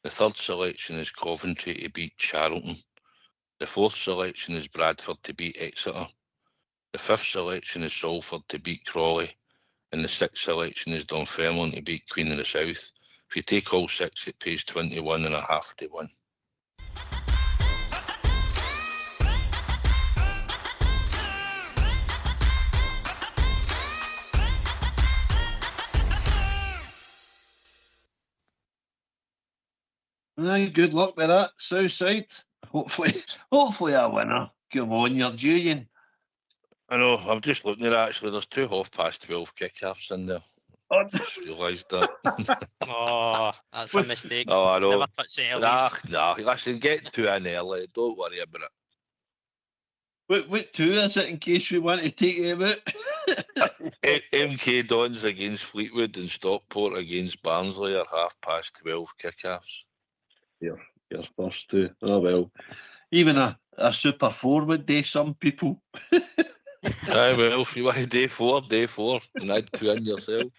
The third selection is Coventry to beat Charlton. The fourth selection is Bradford to beat Exeter. The fifth selection is Salford to beat Crawley. And the sixth selection is Dunfermline to beat Queen of the South. If you take all six, it pays 21.5 to win. Right, good luck with that, Southside. Hopefully a winner. Come on, you're due, Ian. I know, I'm just looking at it actually. There's 2 12:30 kick-offs in there. Oh, Just realised that. Oh, that's a mistake. Oh, I know. Never touch the earlies. Nah, listen, get 2 in early. Don't worry about it. what two is it in case we want to take him out? MK Dons against Fleetwood and Stockport against Barnsley are 12:30 kick-offs. Your first two. Oh, well. Even a Super 4 would do some people. Aye, well, if you want to day four, and add 2 in yourself.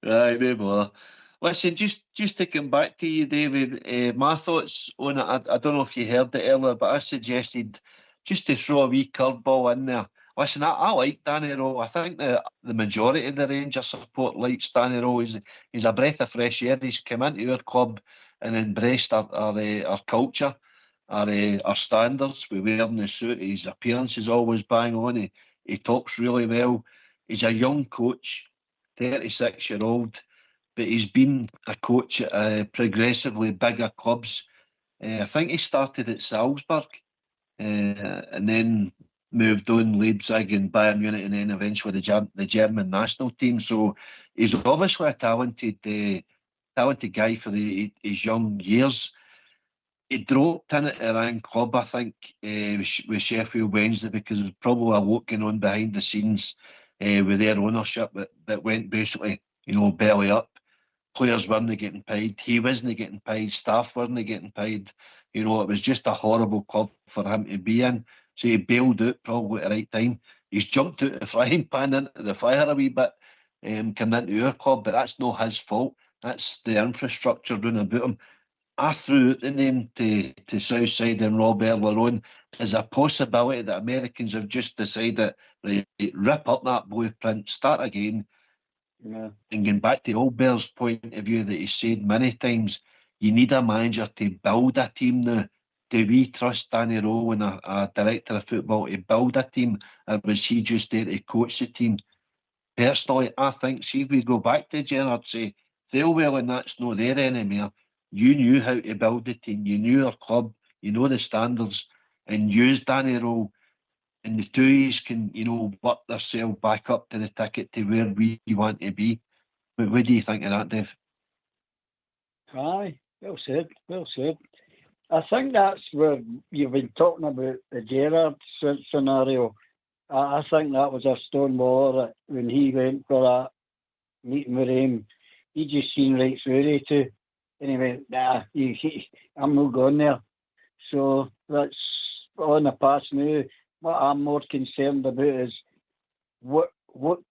Right, no bother. Listen, just to come back to you, David, my thoughts on it, I don't know if you heard it earlier, but I suggested just to throw a wee curveball in there. Listen, I like Danny Rowe. I think the majority of the Rangers support likes Danny Rowe. He's a breath of fresh air. He's come into our club and embraced our culture, our standards. We wear in the suit. His appearance is always bang on. He talks really well. He's a young coach, 36-year-old, but he's been a coach at progressively bigger clubs. I think he started at Salzburg and then moved on Leipzig and Bayern Munich and then eventually the German national team. So he's obviously a talented guy for his young years. He dropped in at a rank club, I think, with Sheffield Wednesday because there's probably a lot going on behind the scenes with their ownership that went basically, belly up. Players weren't getting paid. He wasn't getting paid. Staff weren't getting paid. It was just a horrible club for him to be in. So he bailed out probably at the right time. He's jumped out the frying pan into the fire a wee bit, come into our club, but that's not his fault. That's the infrastructure round about him. I threw out the name to Southside and Rob earlier on as a possibility that Americans have just decided to rip up that blueprint, start again. Yeah. And going back to Old Bear's point of view that he said many times, you need a manager to build a team now. Do we trust Danny Rowe and a director of football to build a team, or was he just there to coach the team? Personally, I think, see, if we go back to Gerrard, say, Thelwell and that's not there anymore. You knew how to build the team. You knew our club. You know the standards. And use Danny Rowe. And the two of you can, work themselves back up to the ticket to where we want to be. But what do you think of that, Dave? Aye, well said. I think that's where you've been talking about the Gerrard scenario. I think that was a Stonewaller when he went for that meeting with him. He just seen right through it too. And he went, nah, I'm not going there. So that's on the past now. What I'm more concerned about is what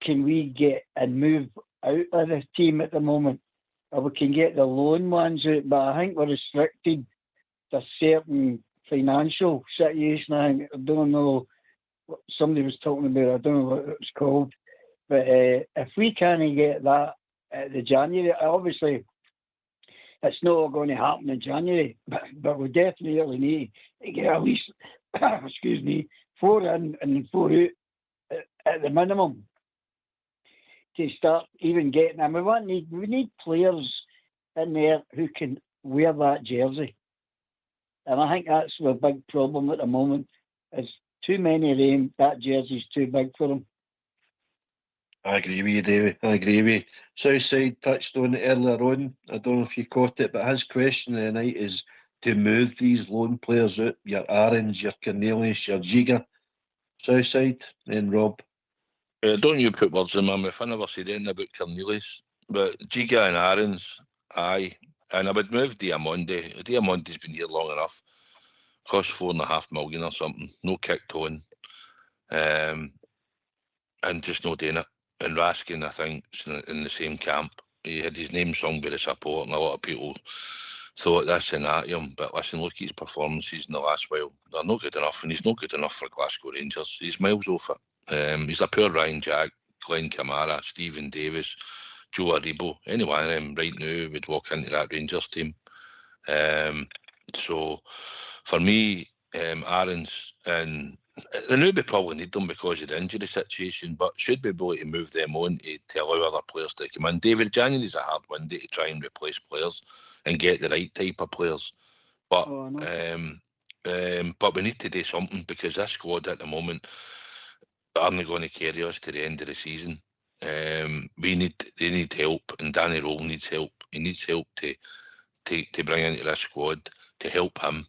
can we get and move out of the team at the moment. We can get the loan ones out, but I think we're restricted to certain financial situation. I don't know what somebody was talking about. I don't know what it was called. But if we can't get that at the January, obviously it's not going to happen in January, but we definitely need to get at least, 4 in and 4 out at the minimum to start even getting them. We need players in there who can wear that jersey. And I think that's the big problem at the moment, is too many of them, that jersey's too big for them. I agree with you, Davey. I agree with you. Southside touched on it earlier on. I don't know if you caught it, but his question of the night is to move these loan players out, your Aarons, your Cornelius, your Giga. Southside, then Rob. Don't you put words in my mouth. I never said anything about Cornelius. But Giga and Aarons, aye. And I would move Diamondi. Diamondi's been here long enough. Cost $4.5 million or something. No kicked on. And just no doing it. And Raskin, I think, is in the same camp. He had his name sung by the support, and a lot of people thought this and that. But listen, look at his performances in the last while. They're not good enough, and he's not good enough for Glasgow Rangers. He's miles off it. He's a poor Ryan Jack, Glenn Kamara, Stephen Davis, Joe Aribo. Any one of them right now would walk into that Rangers team. So for me, Aarons and they knew we probably need them because of the injury situation, but should be able to move them on to allow other players to come in. David, January's a hard window to try and replace players and get the right type of players. But but we need to do something because this squad at the moment aren't going to carry us to the end of the season. They need help, and Danny Rowe needs help. He needs help to bring into this squad to help him.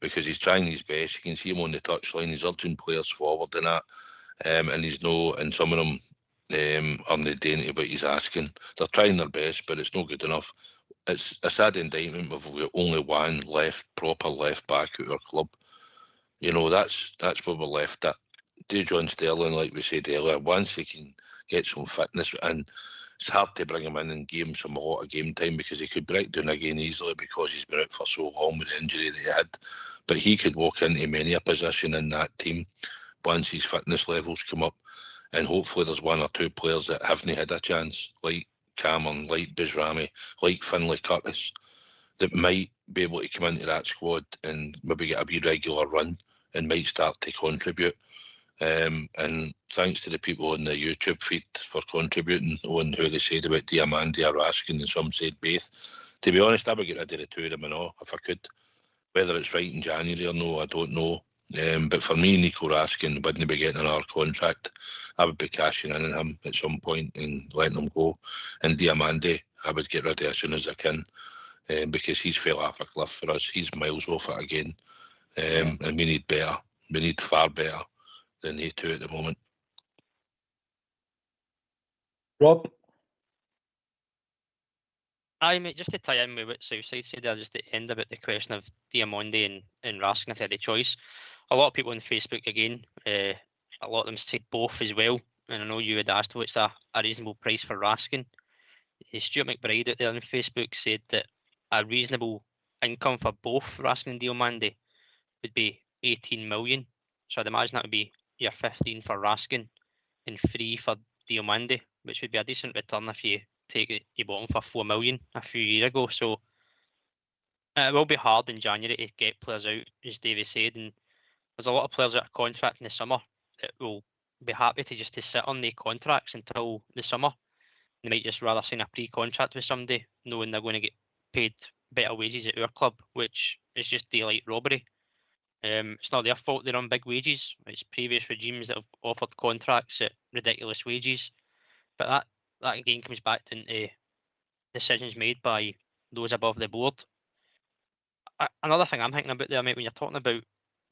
Because he's trying his best. You can see him on the touchline. He's urging players forward and that, and he's no. And some of them aren't doing what he's asking. They're trying their best, but it's not good enough. It's a sad indictment. We've got only one proper left back at our club. That's where we're left at. Do John Sterling, like we said earlier, once he can get some fitness, and it's hard to bring him in and give him a lot of game time because he could break down again easily because he's been out for so long with the injury that he had. But he could walk into many a position in that team once his fitness levels come up. And hopefully there's one or two players that haven't had a chance, like Cameron, like Bizrami, like Finlay Curtis, that might be able to come into that squad and maybe get a wee regular run and might start to contribute. And thanks to the people on the YouTube feed for contributing on who they said about Diamandi or Raskin, and some said both. To be honest, I would get rid of the two of them and all if I could. Whether it's right in January or no, I don't know. But for me, Nico Raskin wouldn't be getting another contract. I would be cashing in on him at some point and letting him go. And Diamandi, I would get rid of as soon as I can because he's fell off a cliff for us. He's miles off it again. And we need better. We need far better than they two at the moment. Rob? Aye, mate, just to tie in with what Southside said there just at the end about the question of Diamondi and Raskin if they had a choice. A lot of people on Facebook again, a lot of them said both as well. And I know you had asked what's a reasonable price for Raskin. Stuart McBride out there on Facebook said that a reasonable income for both Raskin and Diamandi would be 18 million. So I'd imagine that would be your 15 for Raskin and 3 for Diamandi, which would be a decent return if you take it you bought him for 4 million a few years ago. So it will be hard in January to get players out, as Davey said, and there's a lot of players out of contract in the summer that will be happy to sit on the contracts until the summer. They might just rather sign a pre-contract with somebody knowing they're going to get paid better wages at our club, which is just daylight robbery. It's not their fault they're on big wages. It's previous regimes that have offered contracts at ridiculous wages. But that again comes back into decisions made by those above the board. Another thing I'm thinking about there, mate, when you're talking about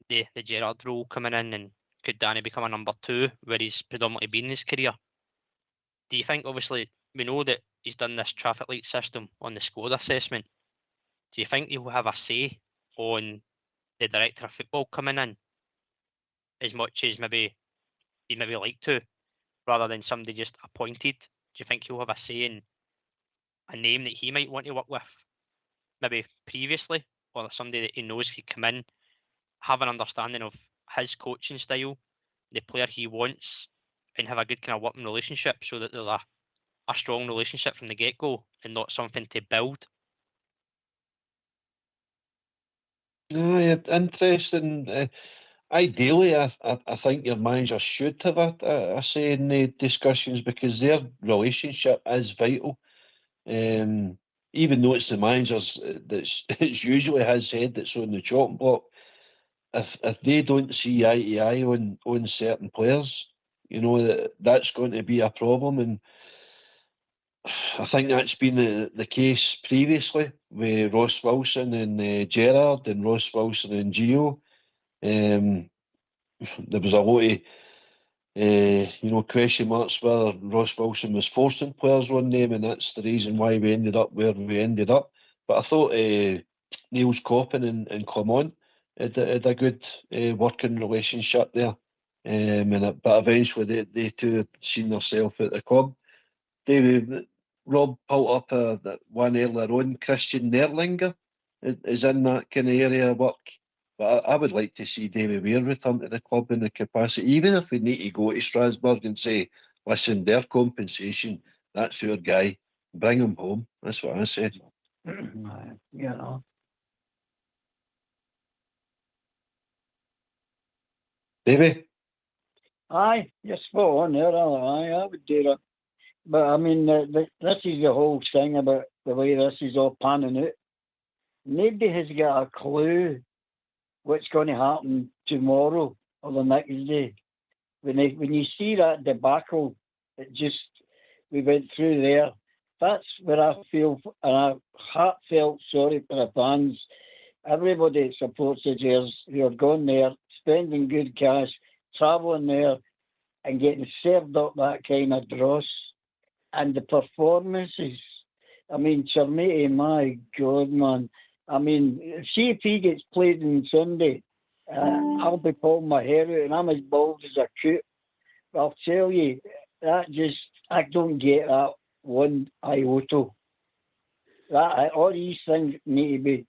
the Gerrard role coming in and could Danny become a number 2 where he's predominantly been in his career? Do you think, obviously, we know that he's done this traffic light system on the squad assessment. Do you think he will have a say on the director of football coming in as much as maybe he'd maybe like to, rather than somebody just appointed? Do you think he'll have a say in a name that he might want to work with, maybe previously, or somebody that he knows could come in, have an understanding of his coaching style, the player he wants, and have a good kind of working relationship, so that there's a strong relationship from the get-go and not something to build? Interesting. Ideally, I think your manager should have a say in the discussions, because their relationship is vital. Even though it's the managers that's it's usually his head that's on the chopping block, if they don't see eye to eye on certain players, you know, that's going to be a problem. And I think that's been the case previously with Ross Wilson and Gerrard, and Ross Wilson and Gio. There was a lot of question marks whether Ross Wilson was forcing players on them, and that's the reason why we ended up where we ended up. But I thought Niels Coppin and Clement had a good working relationship there. But eventually they two had seen themselves at the club. Rob pulled up one earlier on. Christian Nerlinger is in that kind of area of work. But I would like to see David Weir return to the club in the capacity, even if we need to go to Strasbourg and say, listen, their compensation, that's your guy. Bring him home. That's what I say. Davey? Aye, you're spot on there. Aye, I would do that. But I mean, this is the whole thing about the way this is all panning out. Nobody has got a clue what's going to happen tomorrow or the next day. When you see that debacle, we went through there. That's where I feel, and I heartfelt sorry for the fans. Everybody that supports the Gers who are going there, spending good cash, travelling there, and getting served up that kind of dross. And the performances, I mean, Chermiti, my God, man. I mean, see if he gets played on Sunday, I'll be pulling my hair out, and I'm as bald as a coot. I'll tell you, I don't get that one iota. All these things need to be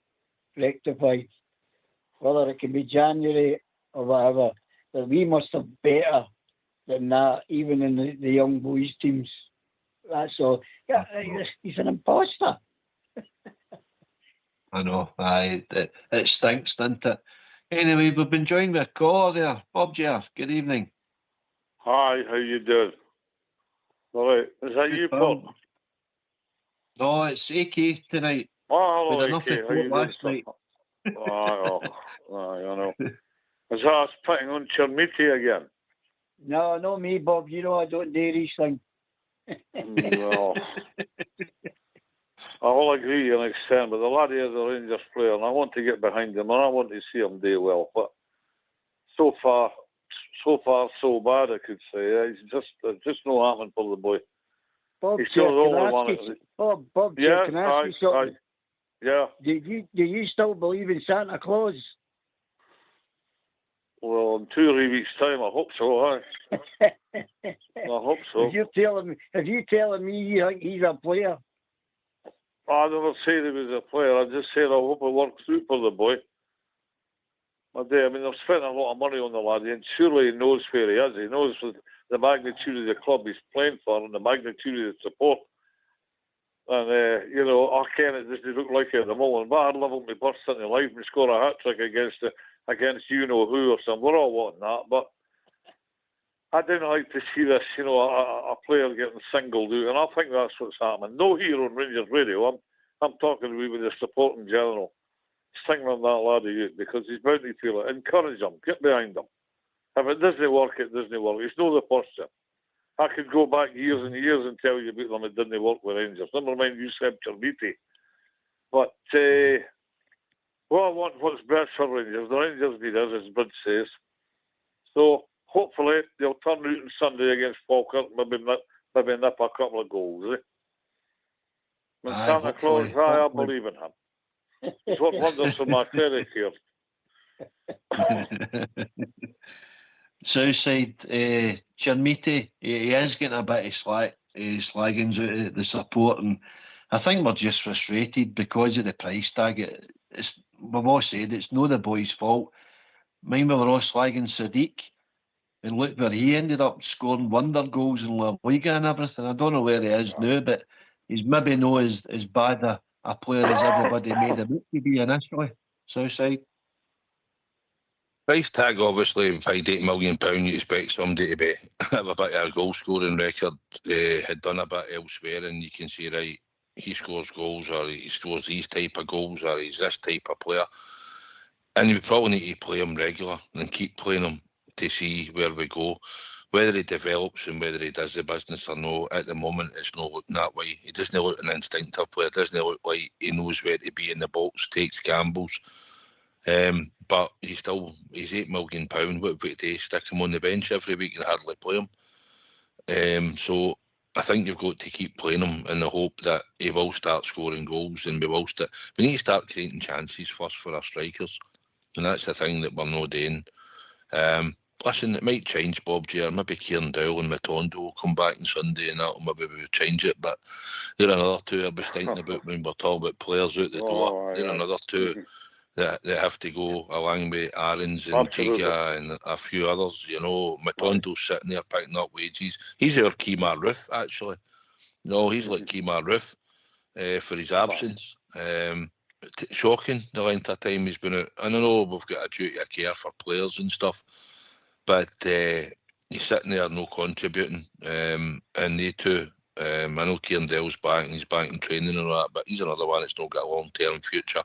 rectified, whether it can be January or whatever. But we must have better than that, even in the young boys' teams. That's all. Yeah, he's an imposter. I know. Aye, it stinks, doesn't it? Anyway, we've been joined by a caller there. Bob Jeff, good evening. Hi, how you doing? All right, is that you, Paul? No, it's AK tonight. Oh, hello, With enough AK. How you last doing? night. I know. Is that us putting on Chermiti again? No, not me, Bob. You know I don't do these things. No. I will agree to an extent, but the laddie is a Rangers player, and I want to get behind him, and I want to see him do well. But so far, so bad, I could say. It's just not happening for the boy. Bob, He's still the only one. Bob, yeah, can I ask you something? Yeah. Do you still believe in Santa Claus? Well, in 2 weeks' time, I hope so. Aye. I hope so. If you're telling me you think he's a player, I never said he was a player. I just said I hope it works out for the boy. I mean, they've spent a lot of money on the lad, and surely he knows where he is. He knows the magnitude of the club he's playing for and the magnitude of the support. And, I can't, it doesn't look like it at the moment. But I'd love him to burst into life and score a hat-trick against you-know-who or something. We're all wanting that, but I didn't like to see this, a player getting singled out, and I think that's what's happening. No here on Rangers Radio. I'm talking with the support in general. Singling that laddie out because he's bound to feel it. Encourage him. Get behind him. If it doesn't work, it doesn't work. It's not the first time. I could go back years and years and tell you about them. It didn't work with Rangers. Never mind you said Chermiti. But I want what's best for Rangers. The Rangers need us, as Bud says. So hopefully they'll turn out on Sunday against Falkirk, maybe nip a couple of goals. When Santa Claus, I believe in him. He's what wonders for my fairy tale. Southside, Chermiti, he is getting a bit of slaggings out of the support, and I think we're just frustrated because of the price tag. We've all said it's not the boys' fault. Mind we were all slagging Sadiq, and look where he ended up scoring wonder goals in La Liga and everything. I don't know where he is now, but he's maybe not as bad a player as everybody made him out to be initially. Southside. Price tag, obviously, if paid £8 million, you expect somebody to have a bit of a goal scoring record, had done a bit elsewhere, and you can see, right, he scores goals, or he scores these type of goals, or he's this type of player. And you probably need to play him regular and keep playing him to see where we go. Whether he develops and whether he does the business or no, at the moment it's not looking that way. He doesn't look an instinctive player, doesn't look like he knows where to be in the box, takes gambles. But he's £8 million. What would they stick him on the bench every week and hardly play him? So I think you've got to keep playing him in the hope that he will start scoring goals, and we need to start creating chances first for our strikers, and that's the thing that we're not doing. Listen, it might change, Bob J. Maybe Kieran Dowell and Matondo will come back on Sunday, and that'll maybe we'll change it. But there are another two I was thinking about when we're talking about players out the door. There are another two that have to go along with Aarons and Giga and a few others. You know, Matondo's sitting there picking up wages. He's our Kemar Roof, actually. No, he's like Kemar Roof for his absence. Shocking the length of time he's been out. And I know we've got a duty of care for players and stuff, but he's sitting there no contributing. And they too, I know Kieran Dell's back and he's back in training and all that, but he's another one that's not got a long-term future.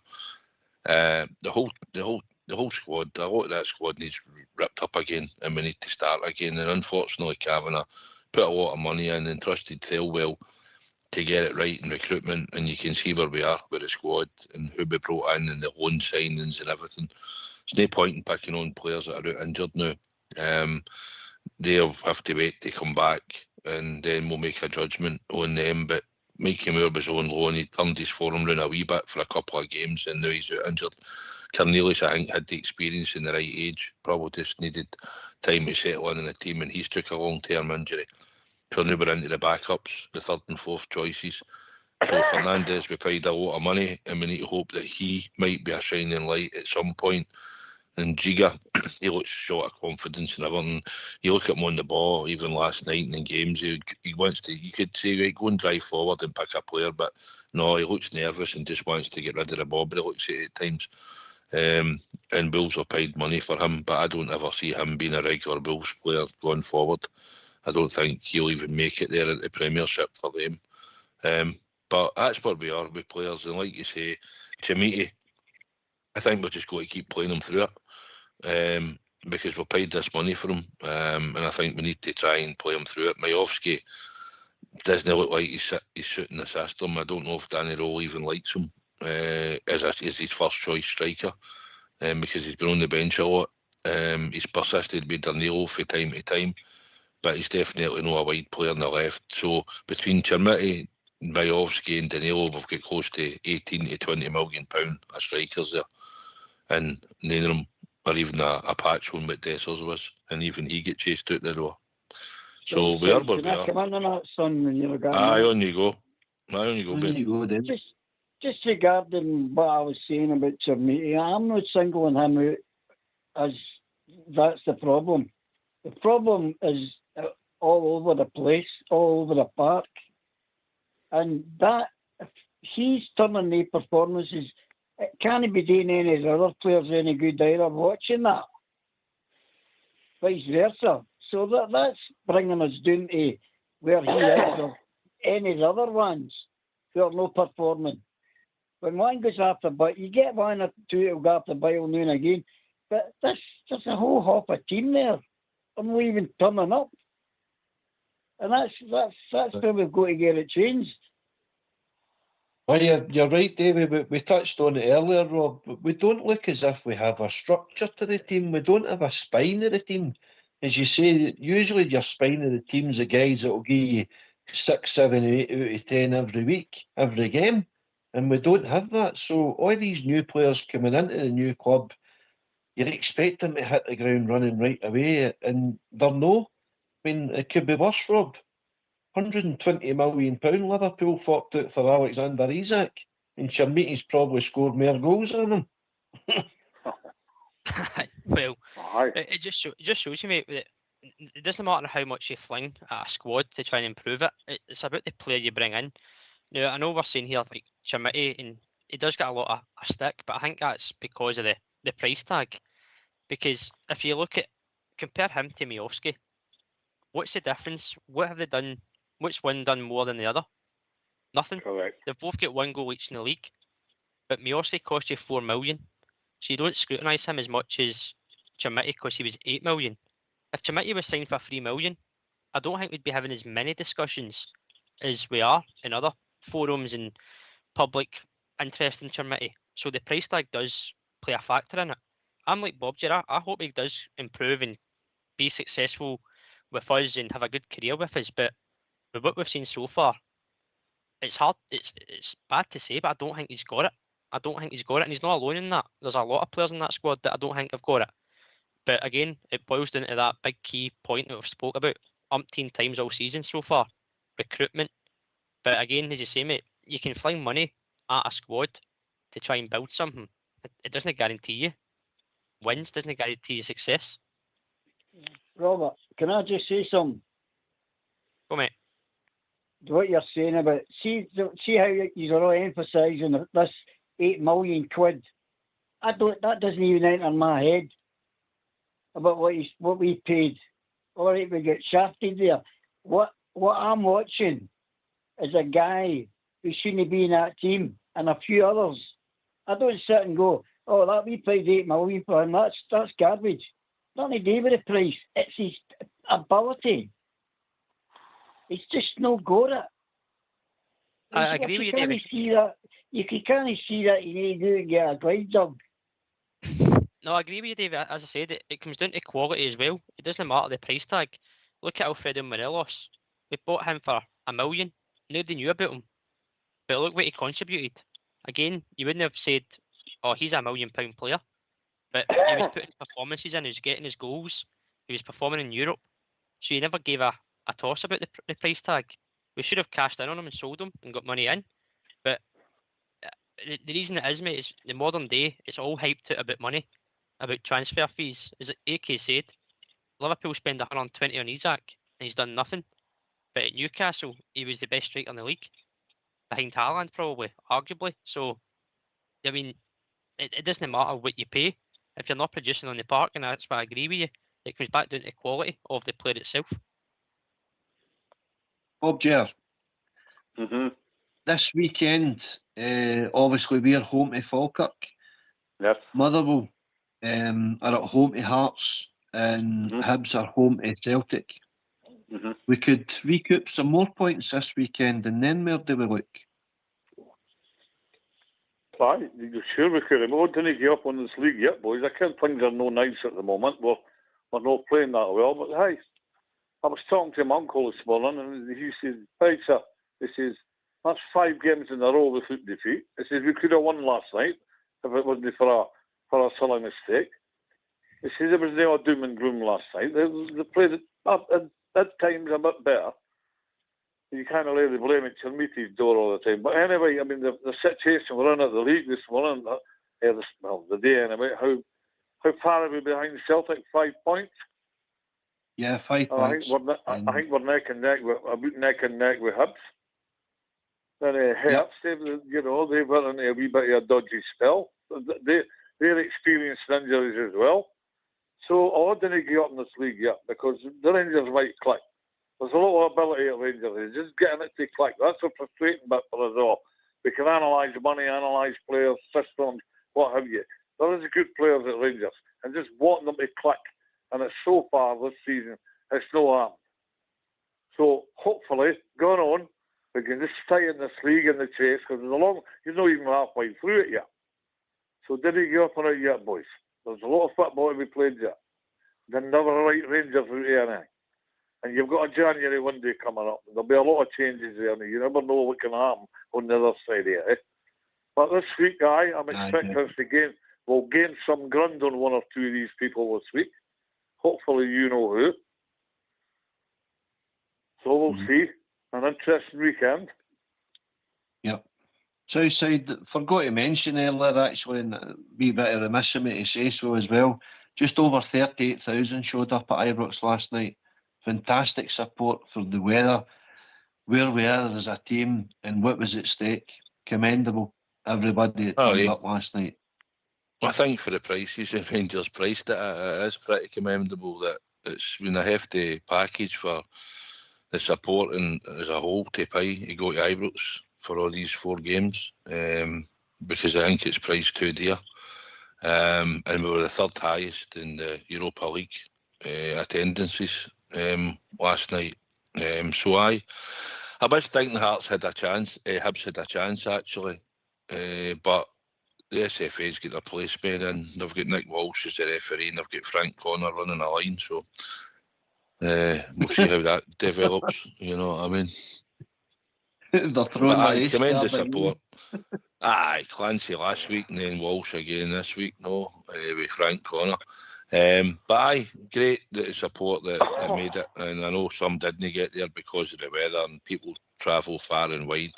The whole squad, a lot of that squad needs ripped up again, and we need to start again. And unfortunately, Kavanagh put a lot of money in and trusted Thelwell to get it right in recruitment, and you can see where we are with the squad and who we brought in and the loan signings and everything. There's no point in picking on players that are out injured now. They'll have to wait to come back, and then we'll make a judgment on them. But Mikey Moore was on loan. He turned his form round a wee bit for a couple of games, and now he's out injured. Cornelius, I think, had the experience in the right age, probably just needed time to settle in the team, and he's took a long-term injury. So now we're into the backups, the third and fourth choices. So Fernandez, we paid a lot of money, and we need to hope that he might be a shining light at some point. And Giga, he looks short of confidence and everything. You look at him on the ball, even last night in games, he wants to, you could say, right, go and drive forward and pick a player, but no, he looks nervous and just wants to get rid of the ball, but he looks at times. And Bulls have paid money for him, but I don't ever see him being a regular Bulls player going forward. I don't think he'll even make it there at the Premiership for them. But that's where we are with players, and like you say, Chimiti, I think we're just going to keep playing him through it, because we've paid this money for him, and I think we need to try and play him through it. Majovski doesn't look like he's suiting the system. I don't know if Danny Rowe even likes him as his first choice striker, because he's been on the bench a lot. He's persisted with Danilo from time to time, but he's definitely not a wide player on the left. So between Chermiti, Majovski and Danilo, we've got close to £18 to £20 million of strikers there, and none of them are even a patch on what Dessers was, and even he get chased out the door. So we are where we are. Come on that, son, when you're Aye, on you go. Aye, on you go, Ben. You go, then. Just regarding what I was saying about Chermiti, I'm not singling him out as that's the problem. The problem is all over the place, all over the park. And that, if he's turning the performances, it can't be doing any of the other players any good either watching that. Vice versa. So that's bringing us down to where he is, or any of the other ones who are not performing. When one goes after, but you get one or two who'll go after Bale now and again, but there's a whole hop of team there. I'm not even turning up. And that's where we've got to get it changed. Well, you're right, David. We touched on it earlier, Rob. We don't look as if we have a structure to the team. We don't have a spine of the team. as you say, usually your spine of the team's the guys that will give you 6, 7, 8 out of 10 every week, every game. And we don't have that. So all these new players coming into the new club, you'd expect them to hit the ground running right away. And they're no. I mean, it could be worse, Rob. £120 million Liverpool forked out for Alexander Isak. And Chermiti's probably scored more goals than him. Well, Aye. it just shows you, mate, that it doesn't matter how much you fling at a squad to try and improve it. It's about the player you bring in. Now, I know we're saying here, like, Chermiti, and he does get a lot of a stick, but I think that's because of the price tag. Because if you compare him to Miovski, what's the difference? What have they done? Which one done more than the other? Nothing. Correct. They've both got 1 goal each in the league, but Miovski cost you 4 million. So you don't scrutinise him as much as Chermiti because he was 8 million. If Chermiti was signed for 3 million, I don't think we'd be having as many discussions as we are in other forums and public interest in Chermiti. So the price tag does play a factor in it. I'm like Bob Gerard. I hope he does improve and be successful with us and have a good career with us. But with what we've seen so far, it's hard. It's bad to say, but I don't think he's got it. I don't think he's got it, and he's not alone in that. There's a lot of players in that squad that I don't think have got it. But again, it boils down to that big key point that we've spoke about umpteen times all season so far, recruitment. But again, as you say, mate, you can fling money at a squad to try and build something. It doesn't guarantee you wins, doesn't guarantee you success. Robert, can I just say something? Go, mate. What you're saying about see how you're all emphasising this 8 million quid. That doesn't even enter my head about what we paid. All right, we get shafted there. What I'm watching is a guy who shouldn't be in that team and a few others. I don't sit and go, oh, that we paid 8 million for him. That's garbage. Nothing to do with the price. It's his ability. It's just no got it. I agree with you, David. You can't see that you need to do and get a glide dog. No, I agree with you, David. As I said, it comes down to quality as well. It doesn't matter the price tag. Look at Alfredo Morelos. We bought him for $1 million. Nobody knew about him. But look what he contributed. Again, you wouldn't have said, oh, he's £1 million player. But he was putting performances in, he was getting his goals, he was performing in Europe. So you never gave a toss about the price tag. We should have cashed in on him and sold him and got money in. But the reason it is, mate, is the modern day, it's all hyped out about money, about transfer fees. As AK said, Liverpool spend 120 on Isak and he's done nothing. But at Newcastle, he was the best striker in the league. Behind Haaland, probably, arguably. So, I mean, it doesn't matter what you pay. If you're not producing on the park, and that's why I agree with you, it comes back down to the quality of the player itself. Bob Ger, Mm-hmm. this weekend, obviously we're home to Falkirk. Yes. Motherwell are at home to Hearts, and Hibs are home to Celtic. Mm-hmm. We could recoup some more points this weekend, and then where do we look? Aye, sure we could. We didn't get up on this league yet, boys. I can't think they're no nice at the moment. We're not playing that well. But hey, I was talking to my uncle this morning, and he said, "Hey, sir," he says, "that's 5 games in a row without defeat." He says, "We could have won last night if it wasn't for a silly mistake." He says, "There was no doom and gloom last night. They played it at times a bit better." You can't lay the blame at Chermiti's door all the time. But anyway, I mean, the situation we're in at the league this morning, the day anyway, how far are we behind Celtic? 5 points? Yeah, 5 points. I think we're neck and neck with Hibs. Then Hearts, they've got into a wee bit of a dodgy spell. They're experienced injuries as well. So I didn't get up in this league yet because the Rangers might click. There's a lot of ability at Rangers. It's just getting it to click. That's a frustrating bit for us all. We can analyse money, analyse players, systems, what have you. There is good players at Rangers, and just wanting them to click. And it's so far this season, it's no harm. So hopefully, going on, we can just stay in this league in the chase because you're not even halfway through it yet. So did he get up on it yet, boys? There's a lot of football to be played yet. then never write Rangers out of anything. And you've got a January window coming up. There'll be a lot of changes there, and you never know what can happen on the other side of it. But this week, I'm expecting us to we'll gain some ground on one or two of these people this week. Hopefully you know who. So we'll see. An interesting weekend. Yep. Southside, forgot to mention earlier actually, and a wee bit of remiss of me to say so as well, just over 38,000 showed up at Ibrox last night. Fantastic support for the weather, where we are as a team and what was at stake. Commendable, everybody that turned up last night. I think for the prices the Rangers priced it, it is pretty commendable that it's been a hefty package for the support and as a whole to pay to go to Ibrox for all these 4 games, because I think it's priced too dear. And we were the 3rd highest in the Europa League attendances last night. So I was thinking Hearts had a chance, Hibs had a chance actually, but the SFA's got their policemen in. They've got Nick Walsh as the referee, and they've got Frank Connor running a line. So we'll see how that develops. You know what I mean? They're throwing tremendous support. Clancy last week, and then Walsh again this week. With Frank Connor. But great that the support that it made it, and I know some didn't get there because of the weather, and people travel far and wide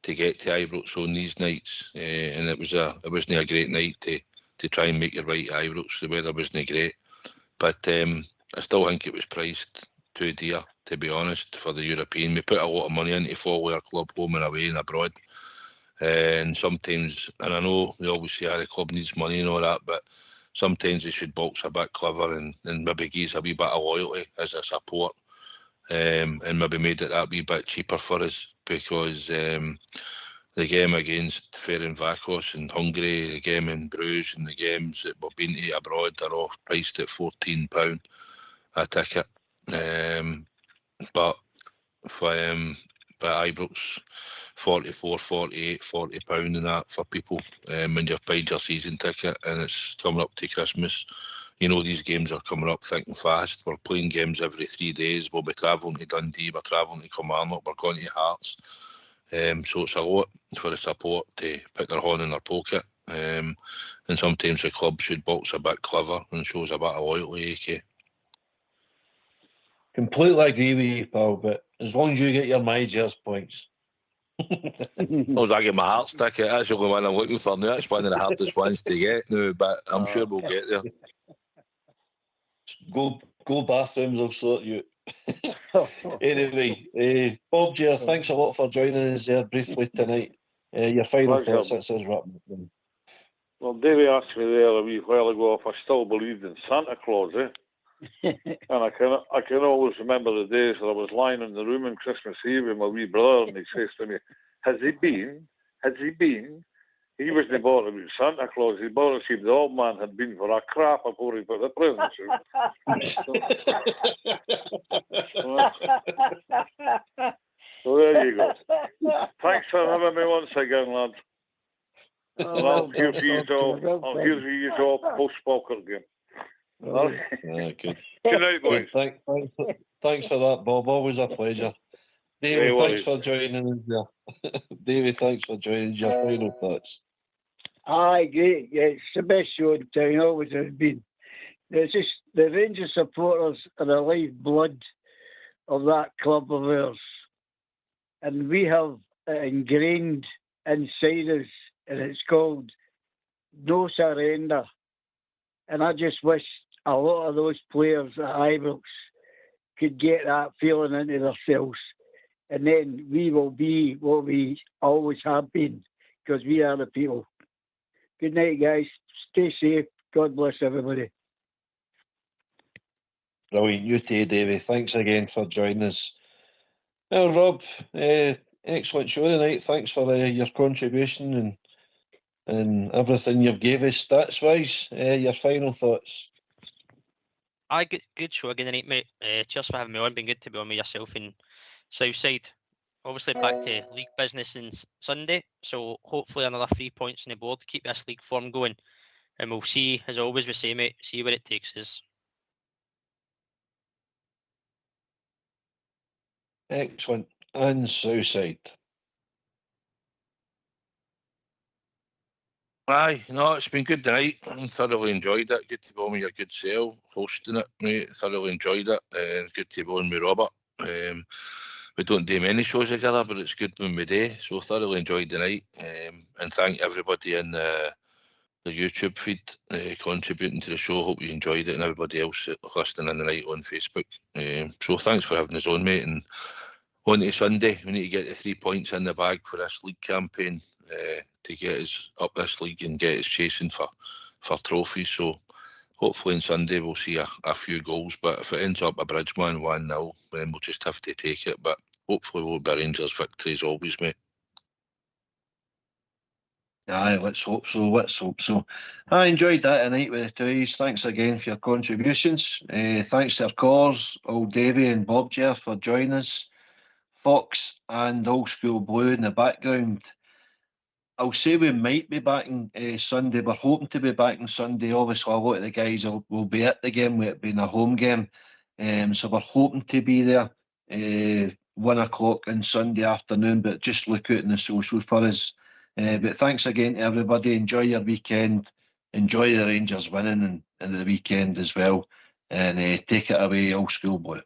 to get to Ibrox on these nights, and it wasn't a great night to try and make your way to Ibrox. The weather wasn't great, but I still think it was priced too dear, to be honest, for the European. We put a lot of money into follow our club home and away and abroad, and sometimes, and I know we always say the club needs money and all that, but sometimes they should box a bit clever and maybe give a wee bit of loyalty as a support, and maybe made it that wee bit cheaper for us, because the game against Ferencváros in Hungary, the game in Bruges, and the games that we've been to abroad are all priced at £14 a ticket. But Ibrox, 44, 48, £40 and that for people when you've paid your season ticket, and it's coming up to Christmas. You know, these games are coming up thick and fast. We're playing games every 3 days. We'll be travelling to Dundee, we're travelling to Kilmarnock, we're going to Hearts. So it's a lot for the support to put their hand in their pocket. And sometimes the club should box a bit clever and shows a bit of loyalty, AK. Completely agree with you, pal, but as long as you get your majors points. As I get my Hearts ticket, that's the only one I'm looking for now. That's one of the hardest ones to get now, but I'm sure we'll get there. Go bathrooms, will sort you. Anyway, Bob Ger, thanks a lot for joining us there briefly tonight. Your final thoughts, that's us wrapping up. Well, Davey asked me there a wee while ago if I still believed in Santa Claus, And I can always remember the days that I was lying in the room on Christmas Eve with my wee brother, and he says to me, Has he been? He wasn't bothered with Santa Claus. He bothered to see the old man had been for a crap before he put the presents in. So there you go. Thanks for having me once again, lads. I'll hear for you all post-poker game. Good. Good night, boys. Thanks for that, Bob. Always a pleasure. David, thanks for joining us. David, thanks for joining us. Your final thoughts. Great. Yeah, it's the best show in town, always has been. It's just the Rangers supporters are the lifeblood of that club of ours. And we have it ingrained inside us, and it's called no surrender. And I just wish a lot of those players at Ibrox could get that feeling into themselves. And then we will be what we always have been, because we are the people. Good night, guys. Stay safe. God bless everybody. Brilliant. You too, Davey. Thanks again for joining us. Well, Rob, excellent show tonight. Thanks for your contribution and everything you've gave us stats-wise. Your final thoughts? Good show again tonight, mate. Cheers for having me on. Been good to be on with yourself in Southside. Obviously back to league business on Sunday, so hopefully another 3 points on the board to keep this league form going. And we'll see, as always we say, mate, see where it takes us. Excellent. And Southside. Aye, no, it's been good tonight. Thoroughly enjoyed it. Good to be on with your good self, hosting it, mate. Thoroughly enjoyed it. Good to be on with Robert. We don't do many shows together, but it's good when we do. So thoroughly enjoyed the night. And thank everybody in the YouTube feed contributing to the show. Hope you enjoyed it, and everybody else listening in the night on Facebook. So thanks for having us on, mate. And on to Sunday, we need to get the 3 points in the bag for this league campaign to get us up this league and get us chasing for trophies. So hopefully on Sunday we'll see a few goals, but if it ends up a Bridgeman 1-0, then we'll just have to take it. But hopefully we'll be Rangers victory as always, mate. Aye, let's hope so. Let's hope so. I enjoyed that tonight with the toys. Thanks again for your contributions. Thanks to our callers, Old Davy and Bob Jer, for joining us. Fox and Old School Blue in the background. I'll say we might be back on Sunday. We're hoping to be back on Sunday. Obviously, a lot of the guys will be at the game, with it being a home game. So we're hoping to be there 1 o'clock on Sunday afternoon, but just look out in the social for us. But thanks again to everybody. Enjoy your weekend. Enjoy the Rangers winning and the weekend as well. And take it away, Old School Blue.